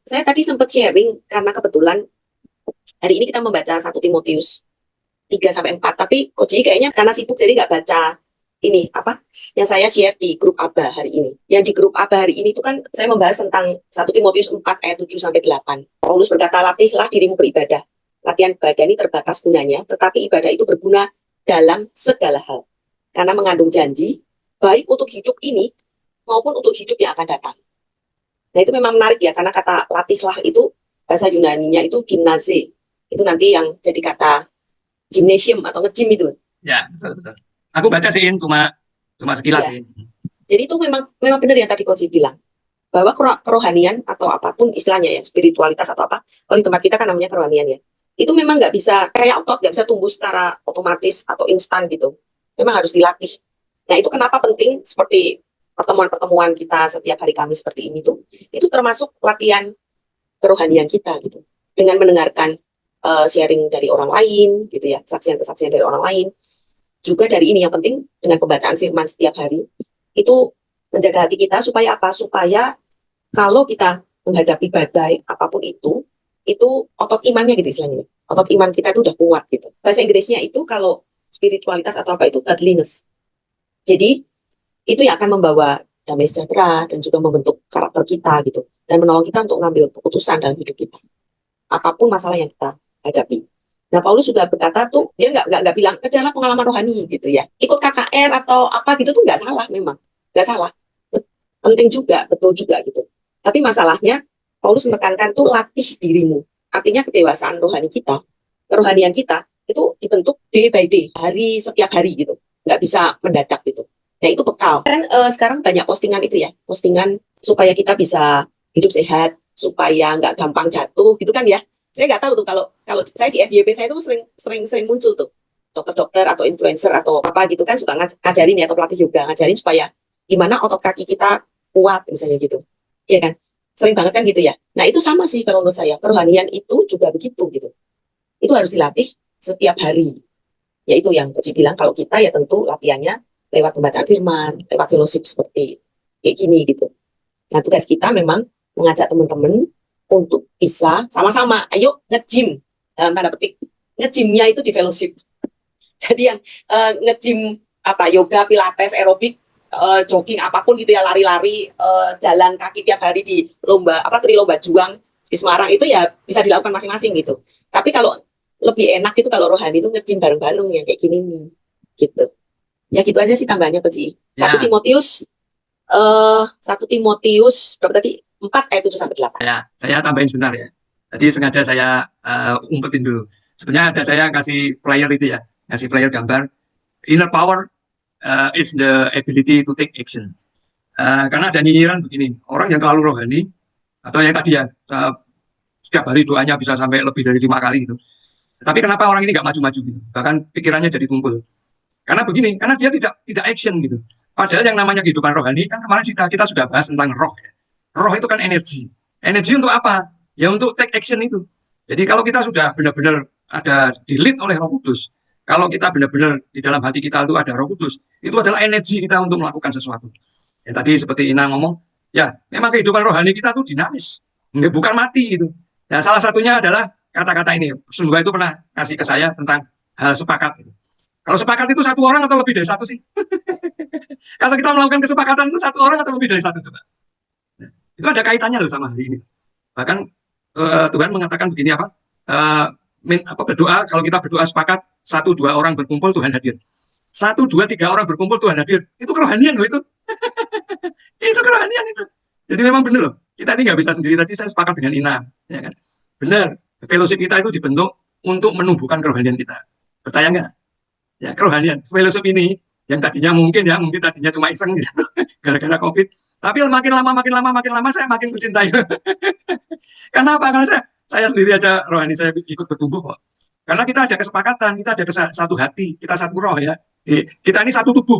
Saya tadi sempat sharing karena kebetulan hari ini kita membaca 1 Timotius 3-4, tapi Coach Ji kayaknya karena sibuk jadi nggak baca ini yang saya share di grup Aba hari ini. Yang di grup Aba hari ini itu kan saya membahas tentang 1 Timotius 4 ayat 7-8. Paulus berkata, latihlah dirimu beribadah. latihan badani terbatas gunanya, tetapi ibadah itu berguna dalam segala hal. Karena mengandung janji, baik untuk hidup ini maupun untuk hidup yang akan datang. Nah itu memang menarik ya, karena kata latihlah itu, bahasa Yunaninya itu gimnase. Itu nanti yang jadi kata gymnasium atau nge-gym itu. Ya, betul. Aku baca sih, cuma sekilas Iya. sih. Jadi itu memang benar yang tadi Koji bilang. Bahwa kerohanian atau apapun istilahnya ya, spiritualitas atau apa, kalau di tempat kita kan namanya kerohanian ya. Itu memang nggak bisa, kayak otot, nggak bisa tumbuh secara otomatis atau instan gitu. Memang harus dilatih. Nah itu kenapa penting, seperti pertemuan-pertemuan kita setiap hari Kamis seperti ini tuh, itu termasuk latihan kerohanian kita gitu. Dengan mendengarkan sharing dari orang lain gitu ya, kesaksian-kesaksian dari orang lain. Juga dari ini yang penting, dengan pembacaan firman setiap hari, itu menjaga hati kita supaya apa? Supaya kalau kita menghadapi badai apapun itu otot imannya gitu istilahnya. Otot iman kita itu udah kuat gitu. Bahasa Inggrisnya itu kalau spiritualitas atau apa itu godliness. Jadi itu yang akan membawa damai sejahtera dan juga membentuk karakter kita gitu. Dan menolong kita untuk mengambil keputusan dalam hidup kita. Apapun masalah yang kita hadapi. Nah, Paulus juga berkata tuh, dia nggak bilang, kejarlah pengalaman rohani gitu ya. Ikut KKR atau apa gitu tuh nggak salah memang. Nggak salah. Penting juga, betul juga gitu. Tapi masalahnya, Paulus menekankan tuh latih dirimu. Artinya kedewasaan rohani kita, kerohanian kita, itu dibentuk day by day, setiap hari gitu. Nggak bisa mendadak gitu. Nah itu bekal. Kan sekarang banyak postingan itu ya, postingan supaya kita bisa hidup sehat, supaya nggak gampang jatuh gitu kan ya. Saya nggak tahu tuh kalau saya di FYP saya tuh sering muncul tuh dokter-dokter atau influencer atau apa gitu kan suka ngajarin ya, atau pelatih yoga ngajarin supaya gimana otot kaki kita kuat misalnya gitu. Iya kan? Sering banget kan gitu ya. Nah, itu sama sih kalau menurut saya. Kerohanian itu juga begitu gitu. Itu harus dilatih setiap hari. Yaitu yang Coach bilang kalau kita ya tentu latihannya lewat pembacaan firman, lewat fellowship seperti kayak gini gitu. Nah, tugas kita memang mengajak teman-teman untuk bisa sama-sama, ayo nge-gym dalam tanda petik. Nge-gymnya itu di fellowship. Jadi yang nge-gym apa yoga, pilates, aerobik, jogging apapun gitu ya, lari-lari, jalan kaki tiap hari di lomba juang di Semarang itu ya bisa dilakukan masing-masing gitu. Tapi kalau lebih enak itu kalau rohani itu nge-gym bareng-bareng yang kayak gini nih gitu. Ya gitu aja sih tambahnya Coach. 1 Ya, Timotius 1 Timotius berapa tadi? 4 ayat 7 sampai 8. ya, saya tambahin sebentar ya. Tadi sengaja saya umpetin dulu. Sebenarnya ada saya kasih flyer itu ya, kasih flyer gambar. Inner power is the ability to take action. Karena ada nyinyiran begini, orang yang terlalu rohani, atau yang tadi ya, setiap hari doanya bisa sampai lebih dari 5 kali gitu. Tapi kenapa orang ini nggak maju-maju gitu? Bahkan pikirannya jadi tumpul. Karena begini, karena dia tidak action gitu. Padahal yang namanya kehidupan rohani, kan kemarin kita sudah bahas tentang roh ya. Roh itu kan energi. Energi untuk apa? Ya untuk take action itu. Jadi kalau kita sudah benar-benar ada di-lead oleh Roh Kudus, kalau kita benar-benar di dalam hati kita itu ada Roh Kudus, itu adalah energi kita untuk melakukan sesuatu. Ya tadi seperti Ina ngomong, ya memang kehidupan rohani kita tuh dinamis, bukan mati gitu. Ya salah satunya adalah kata-kata ini. Sungguh itu pernah kasih ke saya tentang hal sepakat. Gitu. Kalau sepakat itu satu orang atau lebih dari satu sih? Kalau kita melakukan kesepakatan itu satu orang atau lebih dari satu coba? Nah, itu ada kaitannya loh sama hari ini. Bahkan Tuhan mengatakan begini apa? Berdoa, kalau kita berdoa sepakat, 1-2 orang berkumpul Tuhan hadir. 1-2-3 orang berkumpul Tuhan hadir. Itu kerohanian loh itu. Itu kerohanian itu. Jadi memang benar loh. Kita ini nggak bisa sendiri. Tadi saya sepakat dengan Ina. Ya kan? Benar. Fellowship kita itu dibentuk untuk menumbuhkan kerohanian kita. Percaya nggak? Ya kerohanian. Fellowship ini yang tadinya mungkin tadinya cuma iseng gitu. Gara-gara COVID. Tapi makin lama saya makin mencintai. Karena apa? Karena saya sendiri aja rohani saya ikut bertumbuh kok. Karena kita ada kesepakatan, kita ada satu hati, kita satu roh ya. Kita ini satu tubuh.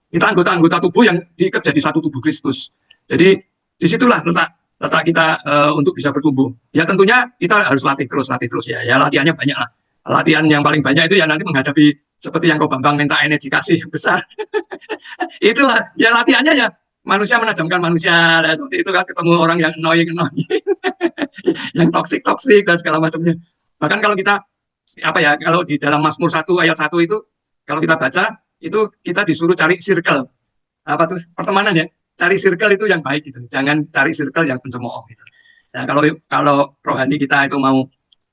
Kita anggota-anggota tubuh yang diikat jadi satu tubuh Kristus. Jadi disitulah letak kita untuk bisa bertumbuh. Ya tentunya kita harus latih terus ya. Ya latihannya banyak lah. Latihan yang paling banyak itu ya nanti menghadapi seperti yang kau Bambang minta energi kasih besar. Itulah ya latihannya ya manusia menajamkan manusia. Nah, seperti itu kan ketemu orang yang annoying, yang toksik dan segala macamnya. Bahkan kalau kita kalau di dalam Mazmur 1 ayat 1 itu kalau kita baca itu kita disuruh cari circle pertemanan ya, cari circle itu yang baik gitu, jangan cari circle yang pencemooh gitu. Nah, kalau rohani kita itu mau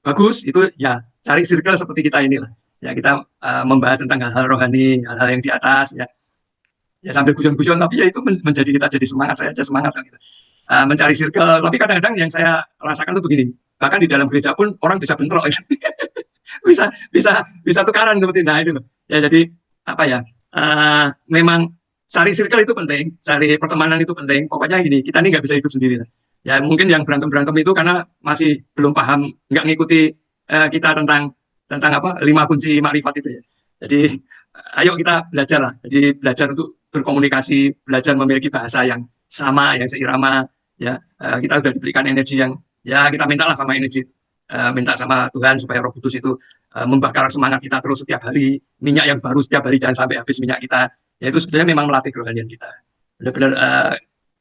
bagus itu ya cari circle seperti kita inilah. Ya kita membahas tentang hal-hal rohani, hal-hal yang di atas ya. Ya sambil guyon-guyon tapi ya itu menjadi kita jadi semangat, saya aja semangat lah gitu. Mencari circle, tapi kadang-kadang yang saya rasakan tuh begini. Bahkan di dalam gereja pun orang bisa bentrok ya. bisa bisa tukaran seperti nah itu loh. Ya jadi apa ya? Memang cari circle itu penting, cari pertemanan itu penting. Pokoknya gini, kita ini nggak bisa hidup sendiri. Ya mungkin yang berantem-berantem itu karena masih belum paham, nggak ngikuti kita tentang apa 5 kunci makrifat itu ya. Jadi ayo kita belajar lah. Jadi belajar untuk berkomunikasi, belajar memiliki bahasa yang sama, yang seirama. Ya kita sudah diberikan energi yang ya kita mintalah sama energi, minta sama Tuhan supaya Roh Kudus itu membakar semangat kita terus setiap hari, minyak yang baru setiap hari, jangan sampai habis minyak kita. Ya itu sebenarnya memang melatih kerohanian kita. Benar-benar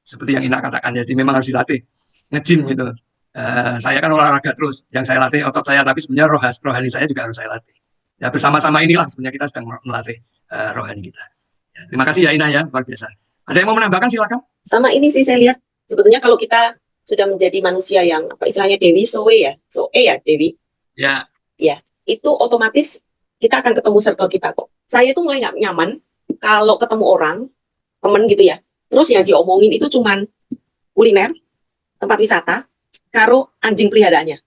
seperti yang Ina katakan, jadi memang harus dilatih, nge-gym gitu. Saya kan olahraga terus, yang saya latih otot saya, tapi sebenarnya rohani saya juga harus saya latih. Ya bersama-sama inilah sebenarnya kita sedang melatih rohani kita. Ya, terima kasih ya Ina ya, luar biasa. Ada yang mau menambahkan silakan. Sama ini sih saya lihat sebetulnya kalau kita sudah menjadi manusia yang apa istilahnya Dewi Soe ya, Soe ya Dewi. Ya. Ya, itu otomatis kita akan ketemu circle kita kok. Saya tuh mulai nggak nyaman kalau ketemu orang, temen gitu ya. Terus yang diomongin itu cuman kuliner, tempat wisata, karo anjing peliharaannya.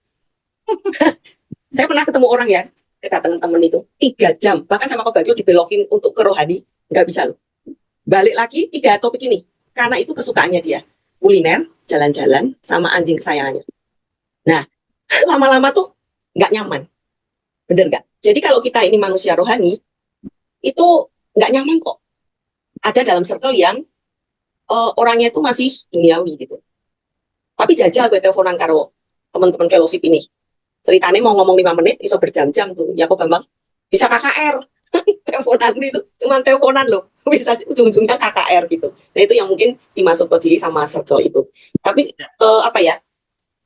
Saya pernah ketemu orang ya, kedatangan temen itu 3 jam, bahkan sama Ko Bagio dibelokin untuk ke rohani, nggak bisa loh. Balik lagi 3 topik ini, karena itu kesukaannya dia, kuliner, jalan-jalan, sama anjing kesayangannya. Nah, lama-lama tuh nggak nyaman, bener nggak? Jadi kalau kita ini manusia rohani, itu nggak nyaman kok. Ada dalam circle yang orangnya itu masih duniawi gitu. Tapi jajal gue teleponan karo teman-teman fellowship ini. Ceritanya mau ngomong 5 menit, bisa berjam-jam tuh. Ya kok Bambang, bisa KKR. Teleponan itu cuma teleponan loh. Bisa ujung-ujungnya KKR gitu. Nah itu yang mungkin dimasuk Koji sama circle itu. Tapi apa ya,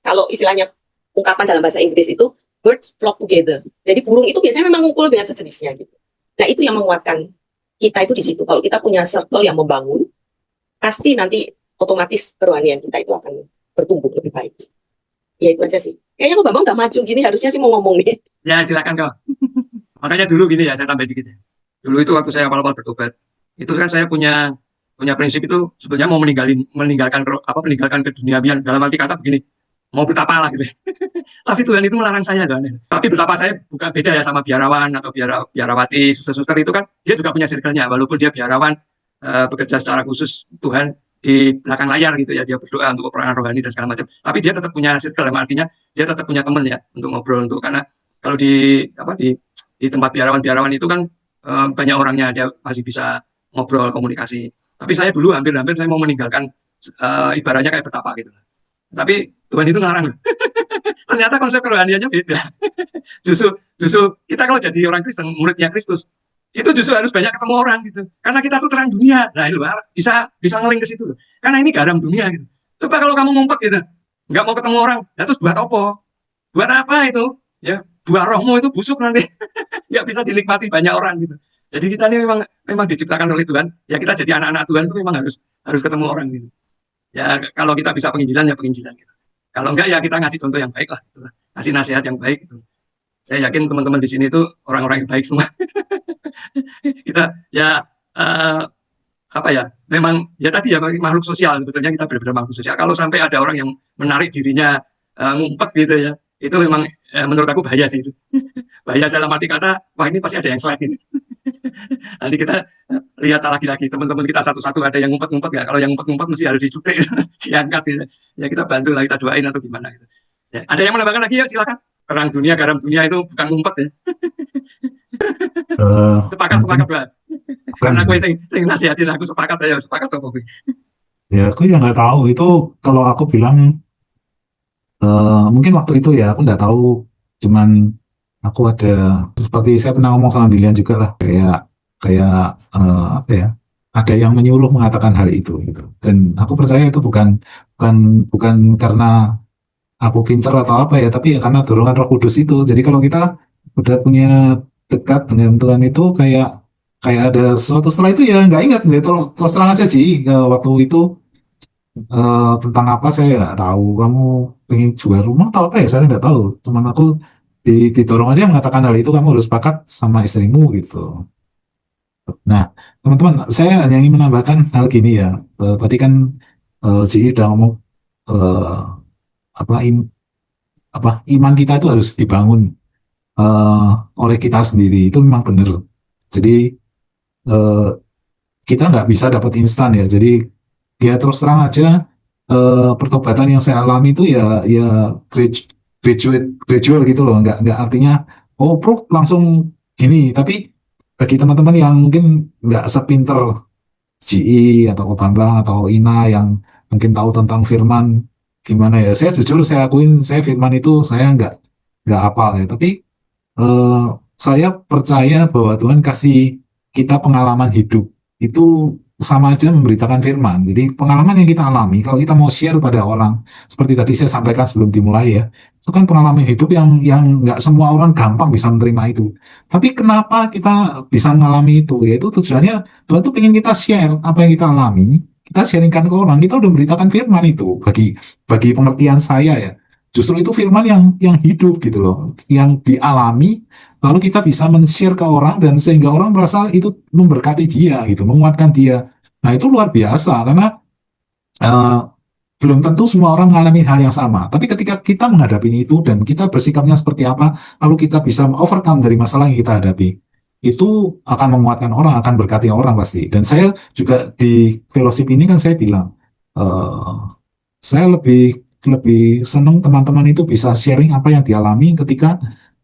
kalau istilahnya ungkapan dalam bahasa Inggris itu, birds flock together. Jadi burung itu biasanya memang ngumpul dengan sejenisnya gitu. Nah itu yang menguatkan kita itu di situ. Kalau kita punya circle yang membangun, pasti nanti otomatis kerohanian kita itu akan bertumbuh lebih baik. Ya itu aja sih. Kayaknya kok Bambang udah maju gini, harusnya sih mau ngomong nih. Ya silakan kok. Makanya dulu gini ya, saya tambah dikit. Dulu itu waktu saya awal-awal bertobat, itu kan saya punya prinsip itu sebetulnya mau meninggalkan keduniawian, dalam arti kata begini, mau betapa lah gitu. Tapi Tuhan itu melarang saya kan. Tapi betapa saya bukan beda ya sama biarawan atau biarawati, suster-suster itu kan dia juga punya circle-nya, walaupun dia biarawan bekerja secara khusus Tuhan di belakang layar gitu ya, dia berdoa untuk peperangan rohani dan segala macam. Tapi dia tetap punya circle, artinya dia tetap punya teman ya untuk ngobrol, untuk karena kalau di tempat biarawan itu kan banyak orangnya, dia masih bisa ngobrol komunikasi. Tapi saya dulu hampir saya mau meninggalkan ibaratnya kayak betapa gitu. Tapi Tuhan itu ngarang. Ternyata konsep kerohaniannya beda. justru kita kalau jadi orang Kristen, muridnya Kristus, itu justru harus banyak ketemu orang gitu. Karena kita tuh terang dunia. Nah, itu bisa ngeling ke situ loh. Karena ini garam dunia gitu. Coba kalau kamu ngumpet gitu, nggak mau ketemu orang, ya terus buat apa? Buat apa itu? Ya, buah rohmu itu busuk nanti. Nggak bisa dinikmati banyak orang gitu. Jadi kita ini memang diciptakan oleh Tuhan. Ya kita jadi anak-anak Tuhan itu memang harus ketemu orang gitu. Ya kalau kita bisa penginjilan ya penginjilan gitu. Kalau enggak ya kita ngasih contoh yang baik lah, gitu. Ngasih nasihat yang baik gitu. Saya yakin teman-teman di sini itu orang-orang yang baik semua. Kita ya apa ya, memang ya tadi ya makhluk sosial, sebetulnya kita benar-benar makhluk sosial. Kalau sampai ada orang yang menarik dirinya ngumpet gitu ya, itu memang menurut aku bahaya sih itu. Bahaya dalam arti kata, wah ini pasti ada yang slide ini. Nanti kita lihat lagi teman-teman kita satu-satu ada yang ngumpet-ngumpet nggak? Kalau yang ngumpet-ngumpet mesti harus diculik, diangkat gitu. Ya kita bantu lah, kita doain atau gimana gitu. Ya, ada yang menambahkan lagi ya silakan. Terang dunia, garam dunia itu bukan ngumpet ya. Sepakat Pak. Karena aku sing nasihatin aku sepakat apa kowe. Ya aku ya nggak tahu itu, kalau aku bilang mungkin waktu itu ya aku nggak tahu, cuman aku ada seperti saya pernah ngomong sama Bilian juga lah, kayak apa ya, ada yang menyuruh mengatakan hal itu gitu. Dan aku percaya itu bukan karena aku pintar atau apa ya, tapi ya karena dorongan Roh Kudus itu. Jadi kalau kita udah punya dekat dengan Tuhan itu kayak ada sesuatu, setelah itu ya nggak ingat gitu. Terus terang aja sih, waktu itu tentang apa saya nggak tahu. Kamu pengen jual rumah atau apa ya, saya nggak tahu. Cuman aku didorong aja mengatakan hal itu, kamu harus sepakat sama istrimu gitu. Nah, teman-teman, saya hanya ingin menambahkan hal gini ya. Tadi kan Ji udah ngomong eh, apa, iman kita itu harus dibangun oleh kita sendiri. Itu memang benar. Jadi eh, kita nggak bisa dapat instan ya. Jadi ya terus terang aja, pertobatan yang saya alami itu ya gradual gitu loh. Nggak artinya oh bro langsung gini. Tapi bagi teman-teman yang mungkin nggak sepinter GI atau Kobambang atau Ina yang mungkin tahu tentang firman gimana ya, saya jujur saya akuin saya firman itu saya nggak hafal ya, tapi eh, saya percaya bahwa Tuhan kasih kita pengalaman hidup itu sama aja memberitakan firman. Jadi pengalaman yang kita alami, kalau kita mau share pada orang, seperti tadi saya sampaikan sebelum dimulai ya, itu kan pengalaman hidup yang nggak semua orang gampang bisa menerima itu. Tapi kenapa kita bisa mengalami itu? Yaitu tujuannya Tuhan tuh pengen kita share apa yang kita alami, kita sharingkan ke orang. Kita udah memberitakan firman itu bagi pengertian saya ya. Justru itu firman yang hidup gitu loh, yang dialami, lalu kita bisa men-share ke orang dan sehingga orang merasa itu memberkati dia gitu, menguatkan dia. Nah itu luar biasa karena eh, belum tentu semua orang mengalami hal yang sama. Tapi ketika kita menghadapi itu dan kita bersikapnya seperti apa, lalu kita bisa overcome dari masalah yang kita hadapi, itu akan menguatkan orang, akan berkati orang pasti. Dan saya juga di fellowship ini kan saya bilang, eh, saya lebih lebih senang teman-teman itu bisa sharing apa yang dialami ketika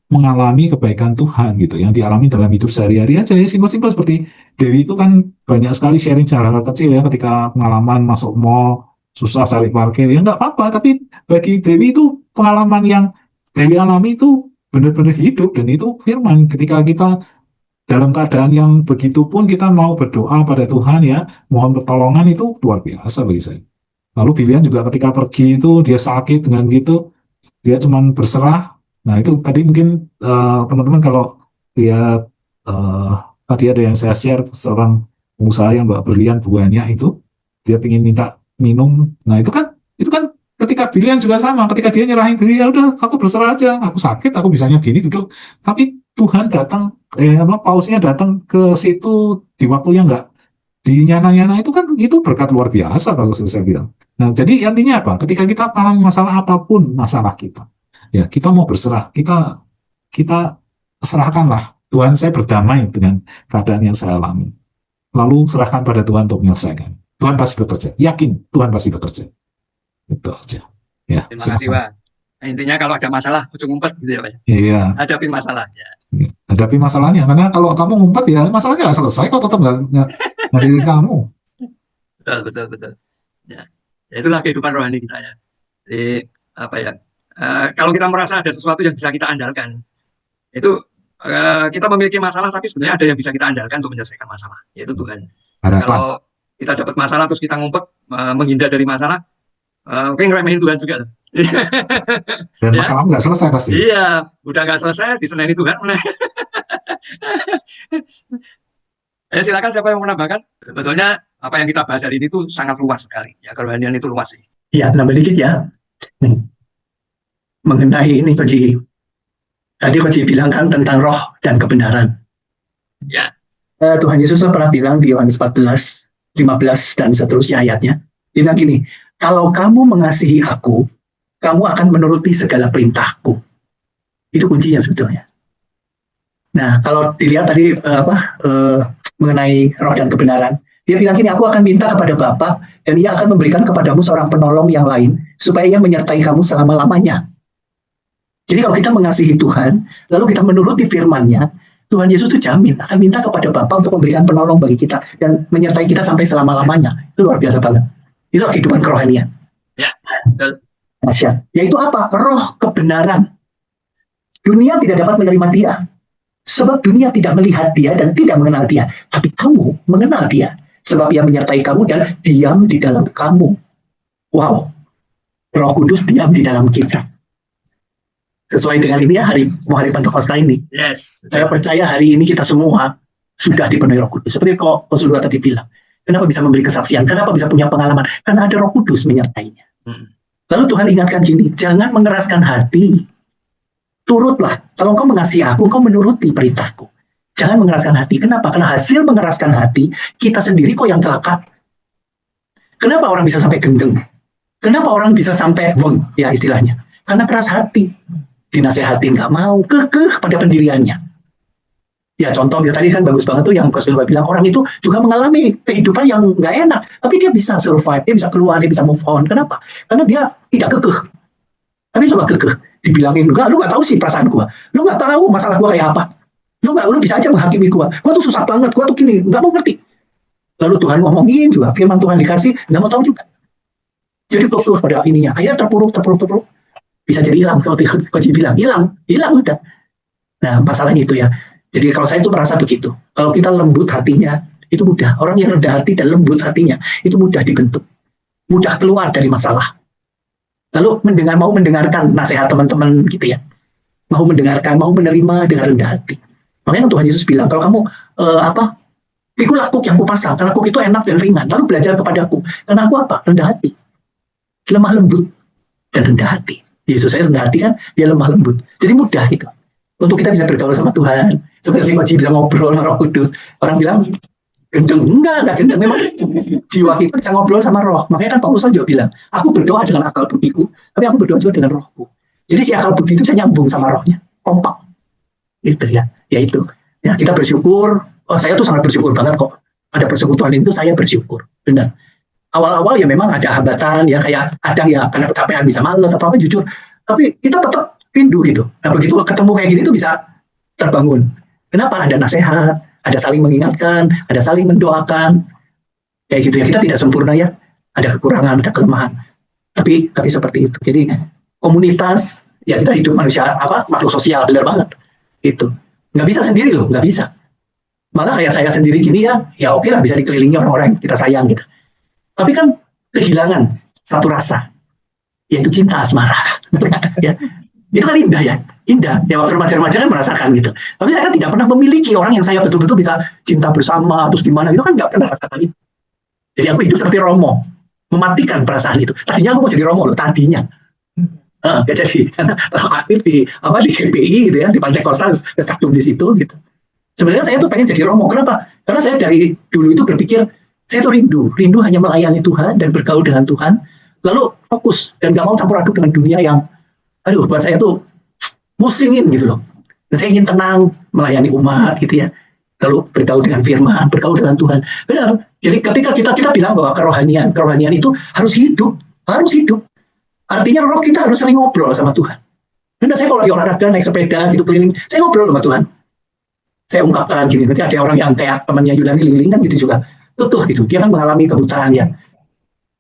mengalami kebaikan Tuhan gitu, yang dialami dalam hidup sehari-hari aja ya, simpel-simpel seperti Dewi itu kan banyak sekali sharing hal kecil ya, ketika pengalaman masuk mall susah cari parkir ya nggak apa-apa, tapi bagi Dewi itu pengalaman yang Dewi alami itu benar-benar hidup dan itu firman. Ketika kita dalam keadaan yang begitu pun kita mau berdoa pada Tuhan ya, mohon pertolongan, itu luar biasa bagi saya. Lalu Bilian juga ketika pergi itu dia sakit dengan gitu, dia cuman berserah. Nah itu tadi mungkin teman-teman kalau lihat eh, tadi ada yang saya share seorang pengusaha yang bawa berlian banyak itu, dia ingin minta minum. Nah itu kan ketika Bilian juga sama, ketika dia nyerahin diri, ya udah aku berserah aja, aku sakit, aku bisanya gini duduk. Tapi Tuhan datang, pausnya datang ke situ di waktu yang nggak dinyana-nyana, itu kan itu berkat luar biasa kalau saya bilang. Nah, jadi intinya apa? Ketika kita mengalami masalah apapun masalah kita, ya kita mau berserah, kita serahkanlah Tuhan, saya berdamai dengan keadaan yang saya alami. Lalu serahkan pada Tuhan untuk menyelesaikan. Tuhan pasti bekerja, yakin Tuhan pasti bekerja. Itu aja. Ya, Terima kasih, Pak. Nah, intinya kalau ada masalah, ujung ngumpet gitu ya, Pak. Iya. Hadapi masalahnya. Hadapi masalahnya, karena kalau kamu ngumpet ya masalahnya nggak selesai kok, tetap nggak dari kamu. Betul. Ya. Ya, itulah kehidupan rohani kita ya. Jadi apa ya? Kalau kita merasa ada sesuatu yang bisa kita andalkan, itu kita memiliki masalah, tapi sebenarnya ada yang bisa kita andalkan untuk menyelesaikan masalah, yaitu Tuhan. Harapan. Kalau kita dapat masalah terus kita ngumpet, menghindar dari masalah, oke, ngeremehin Tuhan juga. Dan Ya. masalah nggak selesai pasti. Iya, udah nggak selesai, diseneni Tuhan. Silakan siapa yang mau menambahkan? Sebetulnya apa yang kita bahas hari ini itu sangat luas sekali. Ya, kerohanian itu luas sih. Ya, nambah dikit ya. Mengenai ini Koji. Tadi Koji bilang kan tentang roh dan kebenaran. Ya. Tuhan Yesus pernah bilang di Yohanes 14, 15 dan seterusnya ayatnya. Dia bilang gini, kalau kamu mengasihi aku, kamu akan menuruti segala perintahku. Itu kuncinya sebetulnya. Nah, kalau dilihat tadi mengenai roh dan kebenaran, dia bilang gini, aku akan minta kepada Bapa dan ia akan memberikan kepadamu seorang penolong yang lain supaya ia menyertai kamu selama-lamanya. Jadi kalau kita mengasihi Tuhan, lalu kita menuruti firman-Nya, Tuhan Yesus itu jamin akan minta kepada Bapa untuk memberikan penolong bagi kita dan menyertai kita sampai selama-lamanya. Itu luar biasa banget. Itu kehidupan kerohanian. Ya, betul. Dahsyat. Yaitu apa? Roh kebenaran. Dunia tidak dapat menerima dia. Sebab dunia tidak melihat dia dan tidak mengenal dia. Tapi kamu mengenal dia. Sebab ia menyertai kamu dan diam di dalam kamu. Wow. Roh Kudus diam di dalam kita. Sesuai dengan ini ya, hari Pentakosta ini. Yes. Saya percaya hari ini kita semua sudah dipenuhi Roh Kudus. Seperti kok Rasulullah tadi bilang. Kenapa bisa memberi kesaksian? Kenapa bisa punya pengalaman? Karena ada Roh Kudus menyertainya. Lalu Tuhan ingatkan gini, jangan mengeraskan hati. turutlah. Kalau engkau mengasihi aku, engkau menuruti perintahku. Jangan mengeraskan hati. Kenapa? Karena hasil mengeraskan hati, kita sendiri kok yang celaka. Kenapa orang bisa sampai gendeng? Kenapa orang bisa sampai weng, ya istilahnya? Karena keras hati. Dinasehatin nggak mau, kekeh pada pendiriannya. Ya contoh, tadi kan bagus banget tuh yang Coach Wilba bilang, orang itu juga mengalami kehidupan yang nggak enak, tapi dia bisa survive, dia bisa keluar, dia bisa move on. Kenapa? Karena dia tidak kekeh. Tapi coba kekeh, dibilangin, enggak, lu nggak tahu sih perasaan gua, lu nggak tahu masalah gua kayak apa, lu bisa aja menghakimi gua tuh susah banget, gua tuh gini, nggak mau ngerti. Lalu Tuhan ngomongin juga, firman Tuhan dikasih, nggak mau tahu juga. Jadi kekeh pada ininya, akhirnya terpuruk, bisa jadi hilang, seperti Coach bilang, hilang udah. Nah, masalahnya itu ya. Jadi kalau saya tuh merasa begitu, kalau kita lembut hatinya, itu mudah. Orang yang rendah hati dan lembut hatinya, itu mudah dibentuk, mudah keluar dari masalah. Lalu mau mendengarkan nasihat teman-teman gitu ya, mau mendengarkan, mau menerima dengan rendah hati. Makanya Tuhan Yesus bilang, kalau kamu pikulah kuk yang kupasang, karena kuk itu enak dan ringan. Lalu belajar kepadaku, karena aku apa? Rendah hati, lemah lembut dan rendah hati. Yesus saya rendah hati kan, dia lemah lembut. Jadi mudah itu untuk kita bisa bergaul sama Tuhan. Seperti Coach bisa ngobrol sama Roh Kudus. Orang bilang gendeng, enggak gendeng. Memang jiwa kita bisa ngobrol sama Roh. Makanya kan Paulus juga bilang, aku berdoa dengan akal budiku, tapi aku berdoa juga dengan Rohku. Jadi si akal budi itu bisa nyambung sama Rohnya, kompak. Itu ya, itu. Ya kita bersyukur. Saya tuh sangat bersyukur banget kok. Ada persekutuan itu saya bersyukur, benar. Awal-awal ya memang ada hambatan ya, kayak kadang ya karena kecapean bisa males atau apa, jujur. Tapi kita tetap rindu gitu. Nah begitu ketemu kayak gini tuh bisa terbangun. Kenapa? Ada nasihat, ada saling mengingatkan, ada saling mendoakan. Kayak gitu ya, kita tidak sempurna ya. Ada kekurangan, ada kelemahan. Tapi seperti itu. Jadi komunitas, ya kita hidup manusia, makhluk sosial, benar banget. Itu. Nggak bisa sendiri loh, nggak bisa. Malah kayak saya sendiri gini ya oke lah bisa dikelilingi orang-orang yang kita sayang gitu. Tapi kan kehilangan satu rasa, yaitu cinta asmara. Ya. Itu kan indah ya, waktu remaja-remaja kan merasakan gitu. Tapi saya kan tidak pernah memiliki orang yang saya betul-betul bisa cinta bersama, terus gimana gitu kan nggak pernah rasakan itu. Jadi aku hidup seperti Romo, mematikan perasaan itu. Tadinya aku mau jadi Romo loh, tadinya. Gak jadi, karena aktif di GPI gitu ya, di Pantai Kostal, kadung di situ gitu. Sebenarnya saya tuh pengen jadi Romo, kenapa? Karena saya dari dulu itu berpikir, saya tuh rindu hanya melayani Tuhan dan bergaul dengan Tuhan, lalu fokus dan gak mau campur aduk dengan dunia yang buat saya tuh musingin gitu loh. Dan saya ingin tenang melayani umat gitu ya. Lalu bergaul dengan firman, bergaul dengan Tuhan. Benar. Jadi ketika kita bilang bahwa kerohanian itu harus hidup. Artinya roh kita harus sering ngobrol sama Tuhan. Benar, saya kalau di olahraga naik sepeda gitu keliling, saya ngobrol sama Tuhan. Saya ungkapkan gini, nanti ada orang yang kayak temannya Yulani Lingling kan gitu juga. Tutuh gitu. Dia kan mengalami kebutaan ya.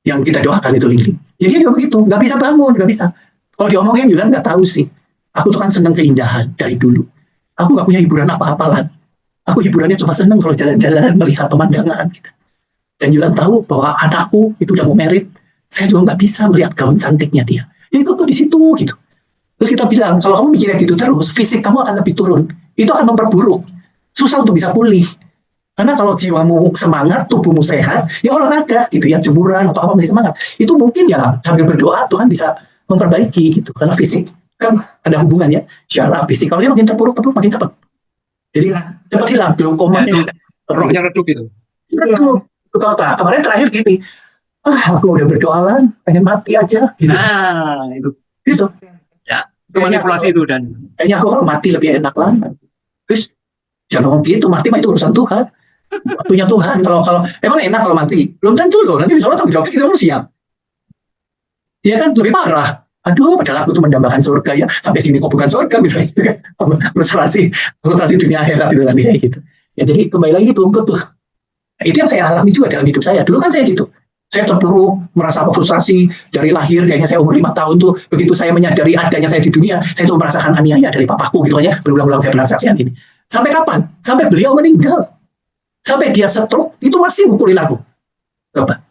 Yang kita doakan itu Lingling. Jadi dia begitu, nggak bisa bangun, nggak bisa. Kalau diomongin Yulan nggak tahu sih. Aku tuh kan senang keindahan dari dulu. Aku nggak punya hiburan apa-apalan. Aku hiburannya cuma senang kalau jalan-jalan melihat pemandangan. Gitu. Dan Yulan tahu bahwa anakku itu udah mau merit. Saya juga nggak bisa melihat gaun cantiknya dia. Jadi itu tuh di situ gitu. Terus kita bilang kalau kamu mikirnya gitu terus, fisik kamu akan lebih turun. Itu akan memperburuk. Susah untuk bisa pulih. Karena kalau jiwamu semangat, tubuhmu sehat, ya olahraga gitu ya, jemuran atau apa masih semangat. Itu mungkin ya sambil berdoa Tuhan bisa memperbaiki gitu, karena fisik kan ada hubungannya secara fisik. Kalau dia makin terpuruk makin cepat. Jadi cepat hilang glaukoma itu. Rohnya redup itu. Redup. Kemarin terakhir gini, aku udah berdoa pengen mati aja. Gitu. Nah itu. Gitu. Ya itu manipulasi itu dan. Kayaknya aku kalau mati lebih enak lah. Terus jangan ngomong gitu, mati mah itu urusan Tuhan. Waktunya Tuhan. Kalau emang enak kalau mati, belum tentu loh. Nanti disuruh tanggung jawabnya kita harus siap. Ya kan lebih parah. Aduh, padahal aku tuh mendambakan surga ya. Sampai sini kok bukan surga misalnya gitu kan. Frustrasi dunia akhirat itu nanti kayak gitu. Ya jadi kembali lagi gitu tuh. Nah, itu yang saya alami juga dalam hidup saya. Dulu kan saya gitu. Saya terpuruk, merasa frustrasi dari lahir. Kayaknya saya umur 5 tahun tuh. Begitu saya menyadari adanya saya di dunia, saya tuh merasakan aniaya dari papaku gitu kan ya. Berulang-ulang saya pernah saksian ini. Sampai kapan? Sampai beliau meninggal. Sampai dia stroke, itu masih mukulin aku. Coba.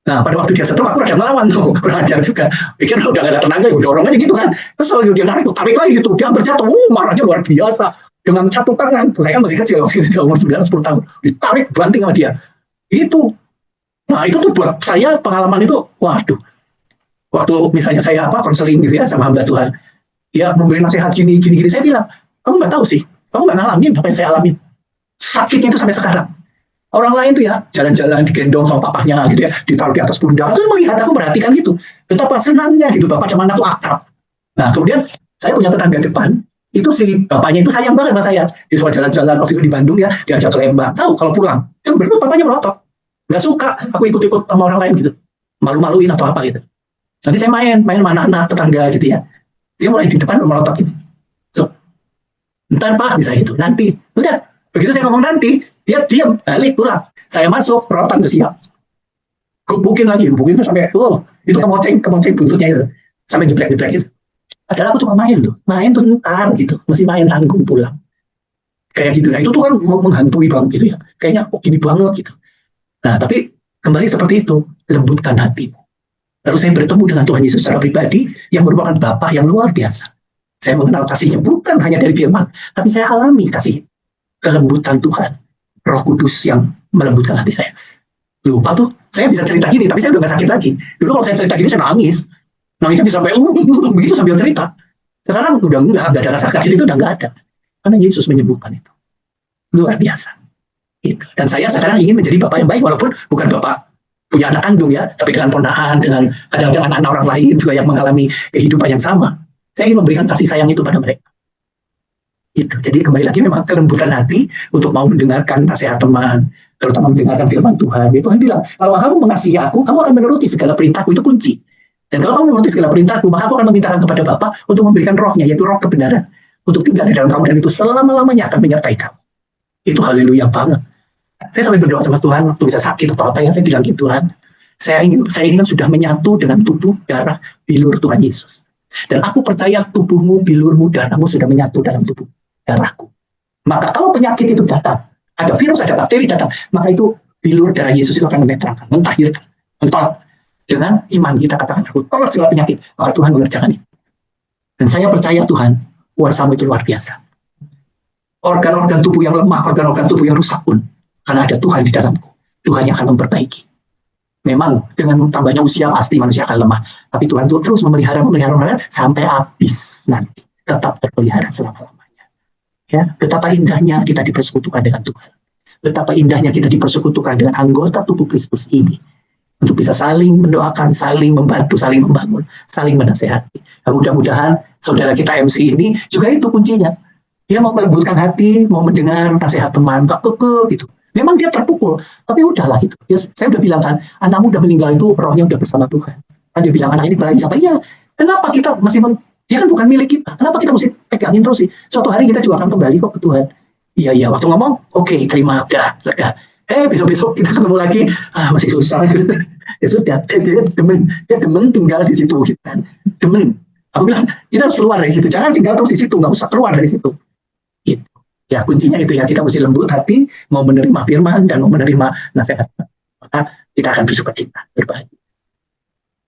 Nah, pada waktu dia stroke, aku rada melawan tuh, kurang ajar juga. Pikir udah gak ada tenaga, udah orang aja gitu kan. Kesel, dia tarik lagi gitu, dia berjatuh, marahnya luar biasa. Dengan satu tangan, saya kan masih kecil, umur 9-10 tahun. Ditarik, banting sama dia. Itu. Nah, itu tuh buat saya pengalaman itu, waduh. Waktu misalnya saya konseling gitu ya, sama hamba Tuhan. ya memberi nasihat gini. Saya bilang, kamu nggak tahu sih, kamu nggak ngalamin apa yang saya alamin. Sakitnya itu sampai sekarang. Orang lain tuh ya jalan-jalan digendong sama papahnya gitu ya, ditaruh di atas pundak. Aku melihat, aku perhatikan gitu, betapa senangnya gitu bapak sama anak tuh akrab. Nah kemudian saya punya tetangga depan, itu si bapaknya itu sayang banget sama saya. Dia suka jalan-jalan waktu itu di Bandung ya, diajak ke Lembang. Tahu kalau pulang, bener bapaknya melotot. Nggak suka aku ikut-ikut sama orang lain gitu, malu-maluin atau apa gitu. Nanti saya main sama anak-anak tetangga gitu ya. Dia mulai di depan melotot gitu. So, ntar pak, bisa gitu. Nanti, udah. Begitu saya ngomong nanti, dia diam, balik pulang. Saya masuk, rotan udah siap. Gebukin itu sampai, itu kemonceng buntutnya itu. Sampai jeblek-jeblek itu. Padahal aku cuma main tuh, main tuh ntar gitu. Mesti main tanggung pulang. Kayak gitu. Nah itu tuh kan menghantui banget gitu ya. Kayaknya kok gini banget gitu. Nah tapi kembali seperti itu, lembutkan hatimu. Lalu saya bertemu dengan Tuhan Yesus secara pribadi yang merupakan Bapa yang luar biasa. Saya mengenal kasihnya bukan hanya dari firman, tapi saya alami kasih kelembutan Tuhan, Roh Kudus yang melembutkan hati saya. Lupa tuh, saya bisa cerita gini, tapi saya udah gak sakit lagi. Dulu kalau saya cerita gini saya nangisnya bisa sampai begitu sambil cerita. Sekarang udah enggak ada rasa sakit itu udah enggak ada, karena Yesus menyembuhkan itu. Luar biasa. Itu. Dan saya sekarang ingin menjadi bapak yang baik, walaupun bukan bapak punya anak kandung ya, tapi dengan ponaan, dengan anak-anak orang lain juga yang mengalami kehidupan yang sama. Saya ingin memberikan kasih sayang itu pada mereka. Itu. Jadi kembali lagi memang kelembutan hati untuk mau mendengarkan nasihat teman, terutama mendengarkan firman Tuhan. Tuhan bilang, kalau kamu mengasihi aku, kamu akan menuruti segala perintahku, itu kunci. Dan kalau kamu menuruti segala perintahku, maka aku akan memintakan kepada Bapa untuk memberikan rohnya, yaitu roh kebenaran, untuk tinggal di dalam kamu, dan itu selama-lamanya akan menyertai kamu. Itu haleluya banget. Saya sampai berdoa sama Tuhan waktu bisa sakit atau apa yang saya bilang gitu, Tuhan, saya ini kan sudah menyatu dengan tubuh darah bilur Tuhan Yesus. Dan aku percaya tubuhmu, bilurmu, darahmu sudah menyatu dalam tubuh darahku. Maka kalau penyakit itu datang, ada virus, ada bakteri datang, maka itu bilur darah Yesus itu akan menetralkan, mentahirkan, mentolak. Dengan iman kita katakan, aku tolak segala penyakit, maka Tuhan mengerjakan itu. Dan saya percaya Tuhan, kuasa-Mu itu luar biasa. Organ-organ tubuh yang lemah, organ-organ tubuh yang rusak pun, karena ada Tuhan di dalamku, Tuhan yang akan memperbaiki. Memang dengan tambahnya usia pasti manusia akan lemah, tapi Tuhan itu terus memelihara sampai habis nanti, tetap terpelihara selama-lamanya. Ya, betapa indahnya kita dipersekutukan dengan Tuhan. Betapa indahnya kita dipersekutukan dengan anggota tubuh Kristus ini. Untuk bisa saling mendoakan, saling membantu, saling membangun, saling menasehati. Nah, mudah-mudahan saudara kita MC ini juga itu kuncinya. Dia mau melembutkan hati, mau mendengar nasihat teman, gak keke gitu. Memang dia terpukul, tapi udahlah itu. Ya, saya udah bilang kan, anakmu udah meninggal itu rohnya udah bersama Tuhan. Kan dia bilang anak ini baik apa? Iya. Kenapa kita masih dia kan bukan milik kita. Kenapa kita mesti pegangin terus sih? Suatu hari kita juga akan kembali kok ke Tuhan. Iya, waktu ngomong, oke, terima, udah, lega. Besok-besok kita ketemu lagi, masih susah. Ya sudah, dia demen tinggal di situ, gitu kan. Demen. Aku bilang, kita harus keluar dari situ. Jangan tinggal terus di situ, nggak usah keluar dari situ. Gitu. Ya, kuncinya itu ya, kita mesti lembut hati, mau menerima firman, dan mau menerima nasihat. Maka kita akan bersuka cita, berbahagia.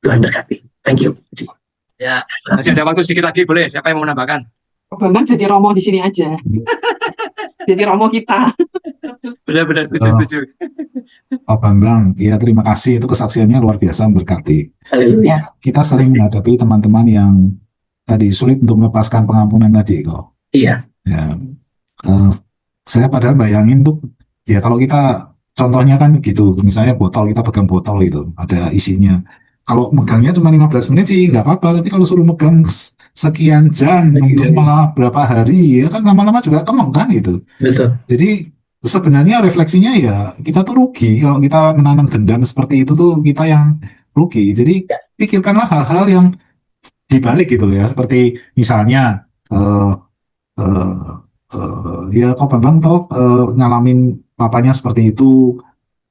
Tuhan berkati. Thank you. Ya, masih ada waktu sedikit lagi, boleh. Siapa yang mau menambahkan? Bambang jadi romo di sini aja. Jadi romo kita. Benar-benar setuju. Pak Bambang, ya terima kasih, itu kesaksiannya luar biasa memberkati. Haleluya. Kita sering menghadapi teman-teman yang tadi sulit untuk melepaskan pengampunan tadi kok. Iya. Ya, saya padahal bayangin tuh, ya kalau kita contohnya kan gitu, misalnya botol, kita pegang botol itu, ada isinya. Kalau megangnya cuma 15 menit sih nggak apa-apa, tapi kalau suruh megang sekian jam, kemudian malah berapa hari, ya kan lama-lama juga kemeng kan itu. Betul. Jadi sebenarnya refleksinya ya kita tuh rugi kalau kita menanam dendam seperti itu, tuh kita yang rugi. Jadi pikirkanlah hal-hal yang dibalik gitu loh ya, seperti misalnya ya kok Bambang toh ngalamin papanya seperti itu,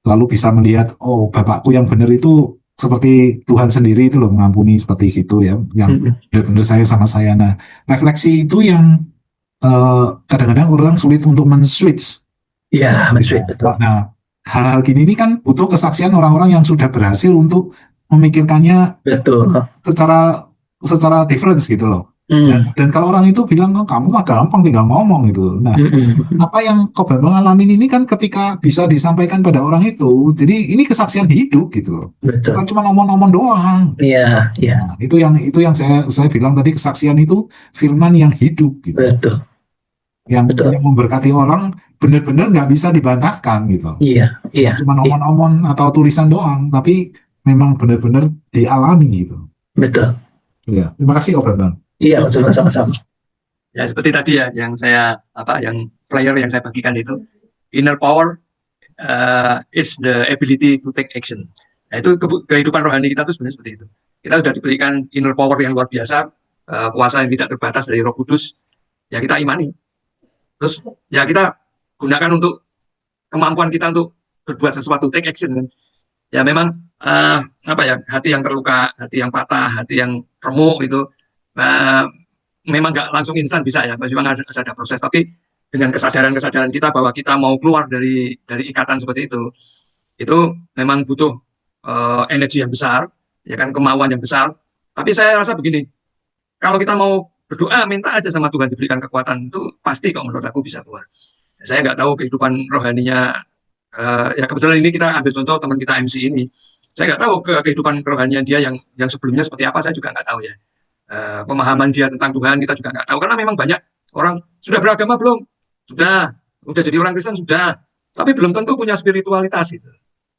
lalu bisa melihat oh bapakku yang benar itu seperti Tuhan sendiri itu loh, mengampuni seperti gitu ya, yang benar-benar saya sama saya. Nah, refleksi itu yang kadang-kadang orang sulit untuk men-switch. Iya, men-switch, betul. Nah, hal-hal gini ini kan butuh kesaksian orang-orang yang sudah berhasil untuk memikirkannya Betul. secara difference gitu loh. Dan kalau orang itu bilang, oh, kamu mah gampang tinggal ngomong gitu. Nah, Mm-mm. apa yang kau mengalami ini kan ketika bisa disampaikan pada orang itu, jadi ini kesaksian hidup gitu loh. Bukan Betul. cuma ngomong-ngomong doang. Iya, iya, Nah, itu yang saya bilang tadi, kesaksian itu firman yang hidup gitu. betul, Yang betul. memberkati orang benar-benar nggak bisa dibantahkan gitu. Iya, iya, Nggak cuma iya, omon-omon atau tulisan doang, tapi memang benar-benar dialami gitu. betul. Ya, terima kasih Om Bambang. Iya, sama-sama. Ya seperti tadi ya yang player yang saya bagikan itu, inner power is the ability to take action. Nah, itu kehidupan rohani kita tuh sebenarnya seperti itu. Kita sudah diberikan inner power yang luar biasa, kuasa yang tidak terbatas dari Roh Kudus. Ya kita imani. Terus ya kita gunakan untuk kemampuan kita untuk berbuat sesuatu, take action kan. Ya memang hati yang terluka, hati yang patah, hati yang remuk itu memang nggak langsung instan bisa ya, memang ada proses. Tapi dengan kesadaran kita bahwa kita mau keluar dari ikatan seperti itu memang butuh energi yang besar, ya kan, kemauan yang besar. Tapi saya rasa begini, kalau kita mau berdoa, minta aja sama Tuhan diberikan kekuatan, itu pasti kok menurut aku bisa keluar. Saya nggak tahu kehidupan rohaninya, ya kebetulan ini kita ambil contoh teman kita MC ini. Saya nggak tahu kehidupan kerohanian dia yang sebelumnya seperti apa, saya juga nggak tahu ya. Pemahaman dia tentang Tuhan kita juga nggak tahu, karena memang banyak orang sudah beragama belum? Sudah jadi orang Kristen sudah, tapi belum tentu punya spiritualitas gitu.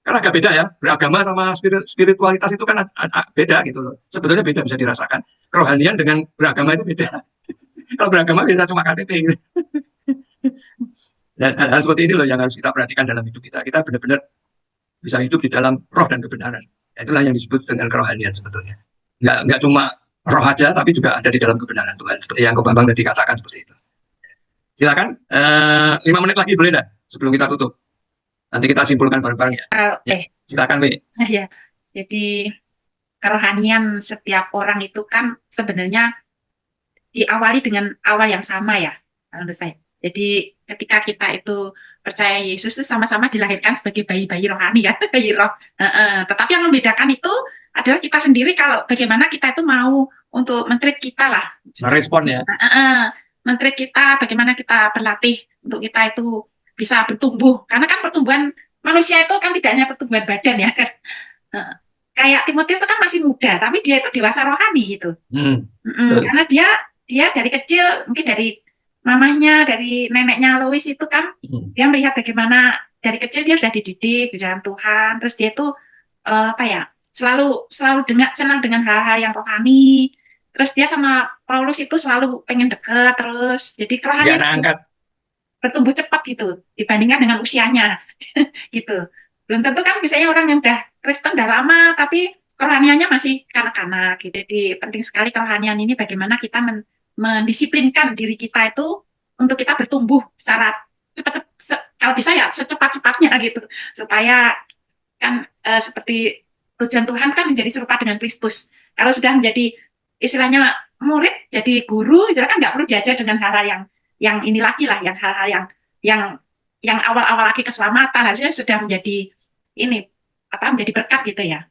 Karena agak beda ya, beragama sama spiritualitas itu kan beda gitu loh. Sebetulnya beda, bisa dirasakan. Kerohanian dengan beragama itu beda. Kalau beragama bisa cuma KTP gitu. Dan hal-hal seperti ini loh yang harus kita perhatikan dalam hidup kita. Kita benar-benar bisa hidup di dalam roh dan kebenaran. Itulah yang disebut dengan kerohanian sebetulnya. Nggak cuma roh aja, tapi juga ada di dalam kebenaran Tuhan. Seperti yang Ko Bambang tadi katakan seperti itu. Silakan, 5 menit lagi boleh dah sebelum kita tutup. Nanti kita simpulkan bareng-bareng ya. Silakan, Wi. Ya, jadi kerohanian setiap orang itu kan sebenarnya diawali dengan awal yang sama ya, menurut saya. Jadi ketika kita itu percaya Yesus itu sama-sama dilahirkan sebagai bayi-bayi rohani ya, bayi roh. Tetapi yang membedakan itu adalah kita sendiri, kalau bagaimana kita itu mau untuk men-treat kita lah. Respon ya. Men-treat kita, bagaimana kita berlatih untuk kita itu bisa bertumbuh. Karena kan pertumbuhan manusia itu kan tidak hanya pertumbuhan badan ya kan. Kayak Timotius kan masih muda, tapi dia itu dewasa rohani gitu. Karena dia dari kecil, mungkin dari mamanya, dari neneknya Lois itu kan, dia melihat bagaimana dari kecil dia sudah dididik di dalam Tuhan. Terus dia itu selalu senang dengan hal-hal yang rohani. Terus dia sama Paulus itu selalu pengen dekat terus. Jadi kerohanian bertumbuh cepat gitu dibandingkan dengan usianya gitu. Belum tentu kan misalnya orang yang udah Kristen udah lama tapi kerohaniannya masih kanak-kanak gitu. Jadi penting sekali kerohanian ini bagaimana kita mendisiplinkan diri kita itu untuk kita bertumbuh secara kalau bisa ya secepat-cepatnya gitu, supaya kan seperti tujuan Tuhan kan menjadi serupa dengan Kristus. Kalau sudah menjadi istilahnya murid jadi guru, istilahnya kan nggak perlu diajar dengan hal-hal yang ini lagi lah, yang hal-hal yang awal-awal lagi keselamatan, harusnya sudah menjadi menjadi berkat gitu ya,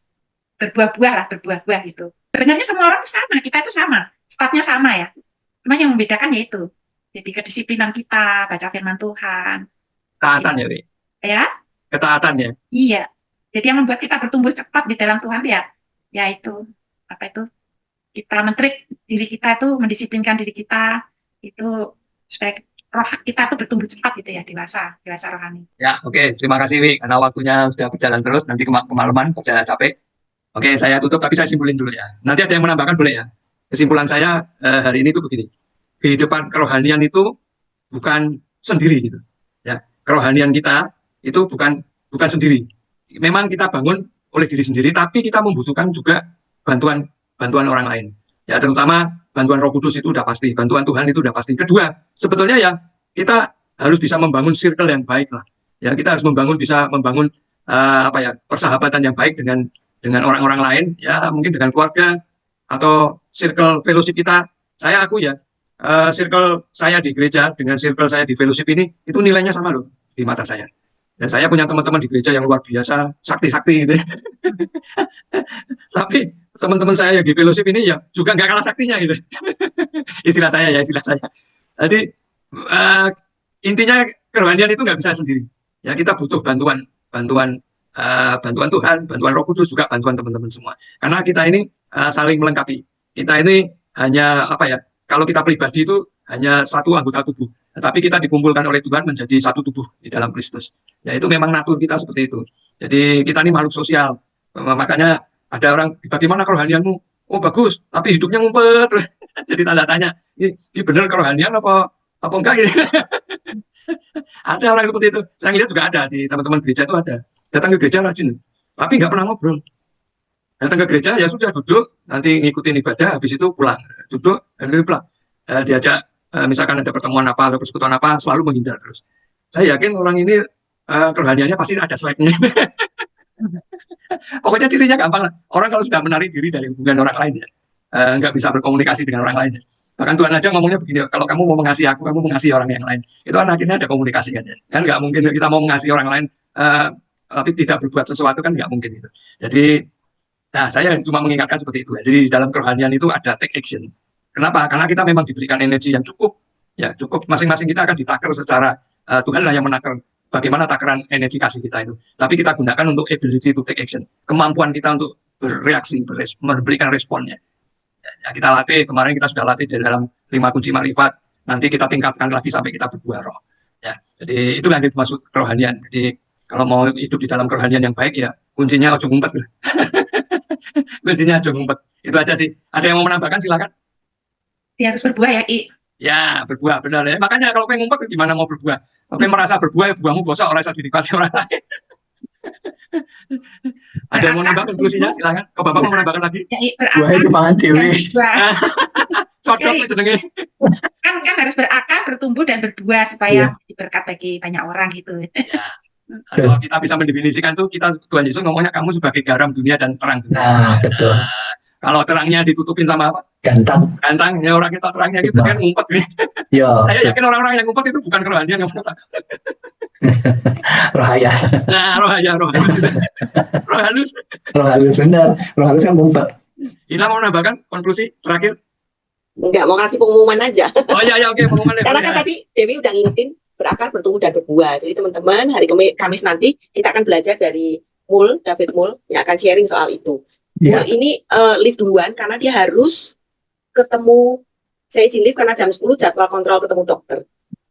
berbuah-buah gitu. Sebenarnya semua orang itu sama, kita itu sama, statnya sama ya, cuma yang membedakan yaitu jadi kedisiplinan kita baca firman Tuhan, ketaatan ya, Wi. Ya, ketaatan ya. Iya, jadi yang membuat kita bertumbuh cepat di dalam Tuhan ya itu kita men-treat diri kita itu, mendisiplinkan diri kita itu supaya roh kita tuh bertumbuh cepat gitu ya, dewasa rohani. Ya, oke. Terima kasih, Wi. Karena waktunya sudah berjalan terus, nanti kemalaman udah capek. Oke, saya tutup, tapi saya simpulin dulu ya. Nanti ada yang menambahkan boleh ya. Kesimpulan saya hari ini tuh begini. Kehidupan kerohanian itu bukan sendiri gitu. Ya, kerohanian kita itu bukan sendiri. Memang kita bangun oleh diri sendiri, tapi kita membutuhkan juga bantuan orang lain. Ya, terutama bantuan Roh Kudus itu udah pasti, bantuan Tuhan itu udah pasti. Kedua, sebetulnya ya kita harus bisa membangun circle yang baik lah. Ya, kita harus bisa membangun persahabatan yang baik dengan orang-orang lain, ya mungkin dengan keluarga atau circle fellowship kita. Saya circle saya di gereja dengan circle saya di fellowship ini itu nilainya sama loh di mata saya. Dan saya punya teman-teman di gereja yang luar biasa, sakti-sakti gitu. Tapi teman-teman saya yang di fellowship ini ya juga nggak kalah saktinya gitu. istilah saya ya, istilah saya. Jadi intinya kerohanian itu nggak bisa sendiri. Ya kita butuh bantuan Tuhan, bantuan Roh Kudus, juga bantuan teman-teman semua. Karena kita ini saling melengkapi. Kita ini hanya apa ya? Kalau kita pribadi itu hanya satu anggota tubuh, tetapi kita dikumpulkan oleh Tuhan menjadi satu tubuh di dalam Kristus. Ya itu memang natur kita seperti itu. Jadi kita ini makhluk sosial. Makanya ada orang, bagaimana kerohanianmu? Oh bagus, tapi hidupnya ngumpet. Jadi tanda tanya, ini benar kerohanian apa enggak gitu. Ada orang seperti itu. Saya lihat juga ada di teman-teman gereja itu ada. Datang ke gereja rajin, tapi nggak pernah ngobrol. Datang ke gereja ya sudah duduk, nanti ngikutin ibadah, habis itu pulang. Duduk, habis itu pulang. Diajak, misalkan ada pertemuan apa atau persekutuan apa, selalu menghindar terus. Saya yakin orang ini kerohaniannya pasti ada slacknya. Pokoknya cirinya gampang lah. Orang kalau sudah menarik diri dari hubungan orang lain ya, nggak bisa berkomunikasi dengan orang lain. Bahkan Tuhan aja ngomongnya begini, kalau kamu mau mengasihi aku, kamu mengasihi orang yang lain. Itu kan akhirnya ada komunikasi kan ya. Kan nggak mungkin kita mau mengasihi orang lain, tapi tidak berbuat sesuatu kan nggak mungkin itu. Jadi, nah saya cuma mengingatkan seperti itu. Jadi di dalam kerohanian itu ada take action. Kenapa? Karena kita memang diberikan energi yang cukup. Ya cukup, masing-masing kita akan ditaker secara, Tuhan lah yang menakar bagaimana takaran energi kasih kita itu. Tapi kita gunakan untuk ability to take action. Kemampuan kita untuk bereaksi, memberikan responnya. Ya, kita latih, kemarin kita sudah latih di dalam 5 kunci makrifat. Nanti kita tingkatkan lagi sampai kita berbuah roh. Ya, jadi itulah yang dimaksud kerohanian. Jadi kalau mau hidup di dalam kerohanian yang baik ya kuncinya ojo ngumpet. Kuncinya ojo ngumpet. Itu aja sih. Ada yang mau menambahkan silakan. Dia harus berbuah ya, I. Ya, berbuah benar ya. Makanya kalau pengen ngumpet gimana mau berbuah? Kalau pengen merasa berbuah, ya buahmu bosok orang bisa dinikmati orang lain. Ada yang mau nambah konklusinya silakan. Kau Bapak mau menambahkan lagi? Ya, I, Buahnya berakar. dipangan dewe. Berbuah. Cocok itu jenenge. kan harus berakar, bertumbuh dan berbuah supaya berkat bagi banyak orang gitu. Ya. Kalau kita bisa mendefinisikan tuh, Tuhan Yesus ngomongnya kamu sebagai garam dunia dan terang dunia. Nah, betul. Kalau terangnya ditutupin sama apa? Gantang. Gantang, ya orang kita terangnya gitu kan ngumpet. Ya, Saya yakin orang-orang yang ngumpet itu bukan kerohanian yang benar. rohaya. Nah, roh halus itu. Roh halus. Roh halus benar. Roh halus kan ngumpet. Ina mau menambahkan konklusi terakhir? Enggak, mau kasih pengumuman aja. Oh iya, oke, pengumuman. Karena kan tadi Dewi udah ngingetin berakar, bertumbuh, dan berbuah. Jadi teman-teman, hari Kamis nanti kita akan belajar dari David Mul, yang akan sharing soal itu. Ya. Mul ini live duluan, karena dia harus ketemu, saya izin live karena jam 10 jadwal kontrol ketemu dokter.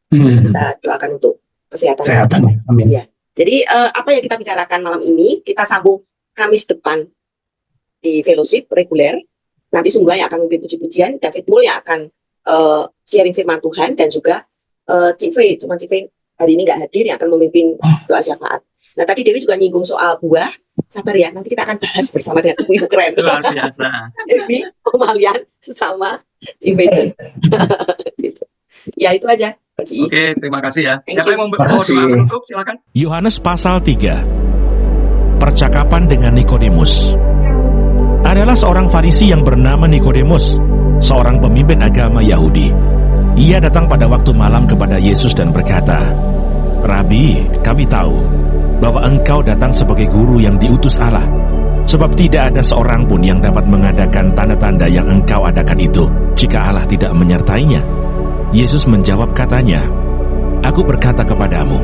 Kita doakan untuk kesehatan. Amin. Ya. Jadi apa yang kita bicarakan malam ini, kita sambung Kamis depan di fellowship reguler. Nanti Sungguh yang akan memimpin puji-pujian, David Mul yang akan sharing firman Tuhan, dan juga Cik Fe, cuma Cik Fe hari ini nggak hadir, yang akan memimpin doa syafaat. Nah tadi Dewi juga nyinggung soal buah, sabar ya, nanti kita akan bahas bersama dengan ibu keren. Luar biasa. Dewi, Omalian, sesama Cik Fe. Gitu. Ya itu aja. Oke, terima kasih ya. Thank Siapa you. yang mau doa penutup, silakan. Yohanes pasal 3. Percakapan dengan Nikodemus. Adalah seorang Farisi yang bernama Nikodemus, seorang pemimpin agama Yahudi. Ia datang pada waktu malam kepada Yesus dan berkata, "Rabi, kami tahu bahwa engkau datang sebagai guru yang diutus Allah, sebab tidak ada seorang pun yang dapat mengadakan tanda-tanda yang engkau adakan itu, jika Allah tidak menyertainya." Yesus menjawab katanya, "Aku berkata kepadamu,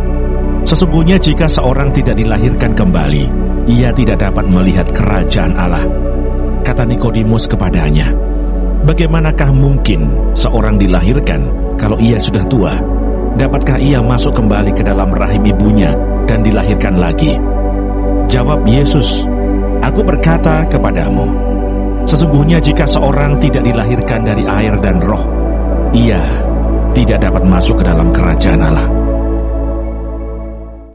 sesungguhnya jika seorang tidak dilahirkan kembali, ia tidak dapat melihat kerajaan Allah." Kata Nikodemus kepadanya, "Bagaimanakah mungkin seorang dilahirkan kalau ia sudah tua? Dapatkah ia masuk kembali ke dalam rahim ibunya dan dilahirkan lagi?" Jawab Yesus, "Aku berkata kepadamu, sesungguhnya jika seorang tidak dilahirkan dari air dan roh, ia tidak dapat masuk ke dalam kerajaan Allah."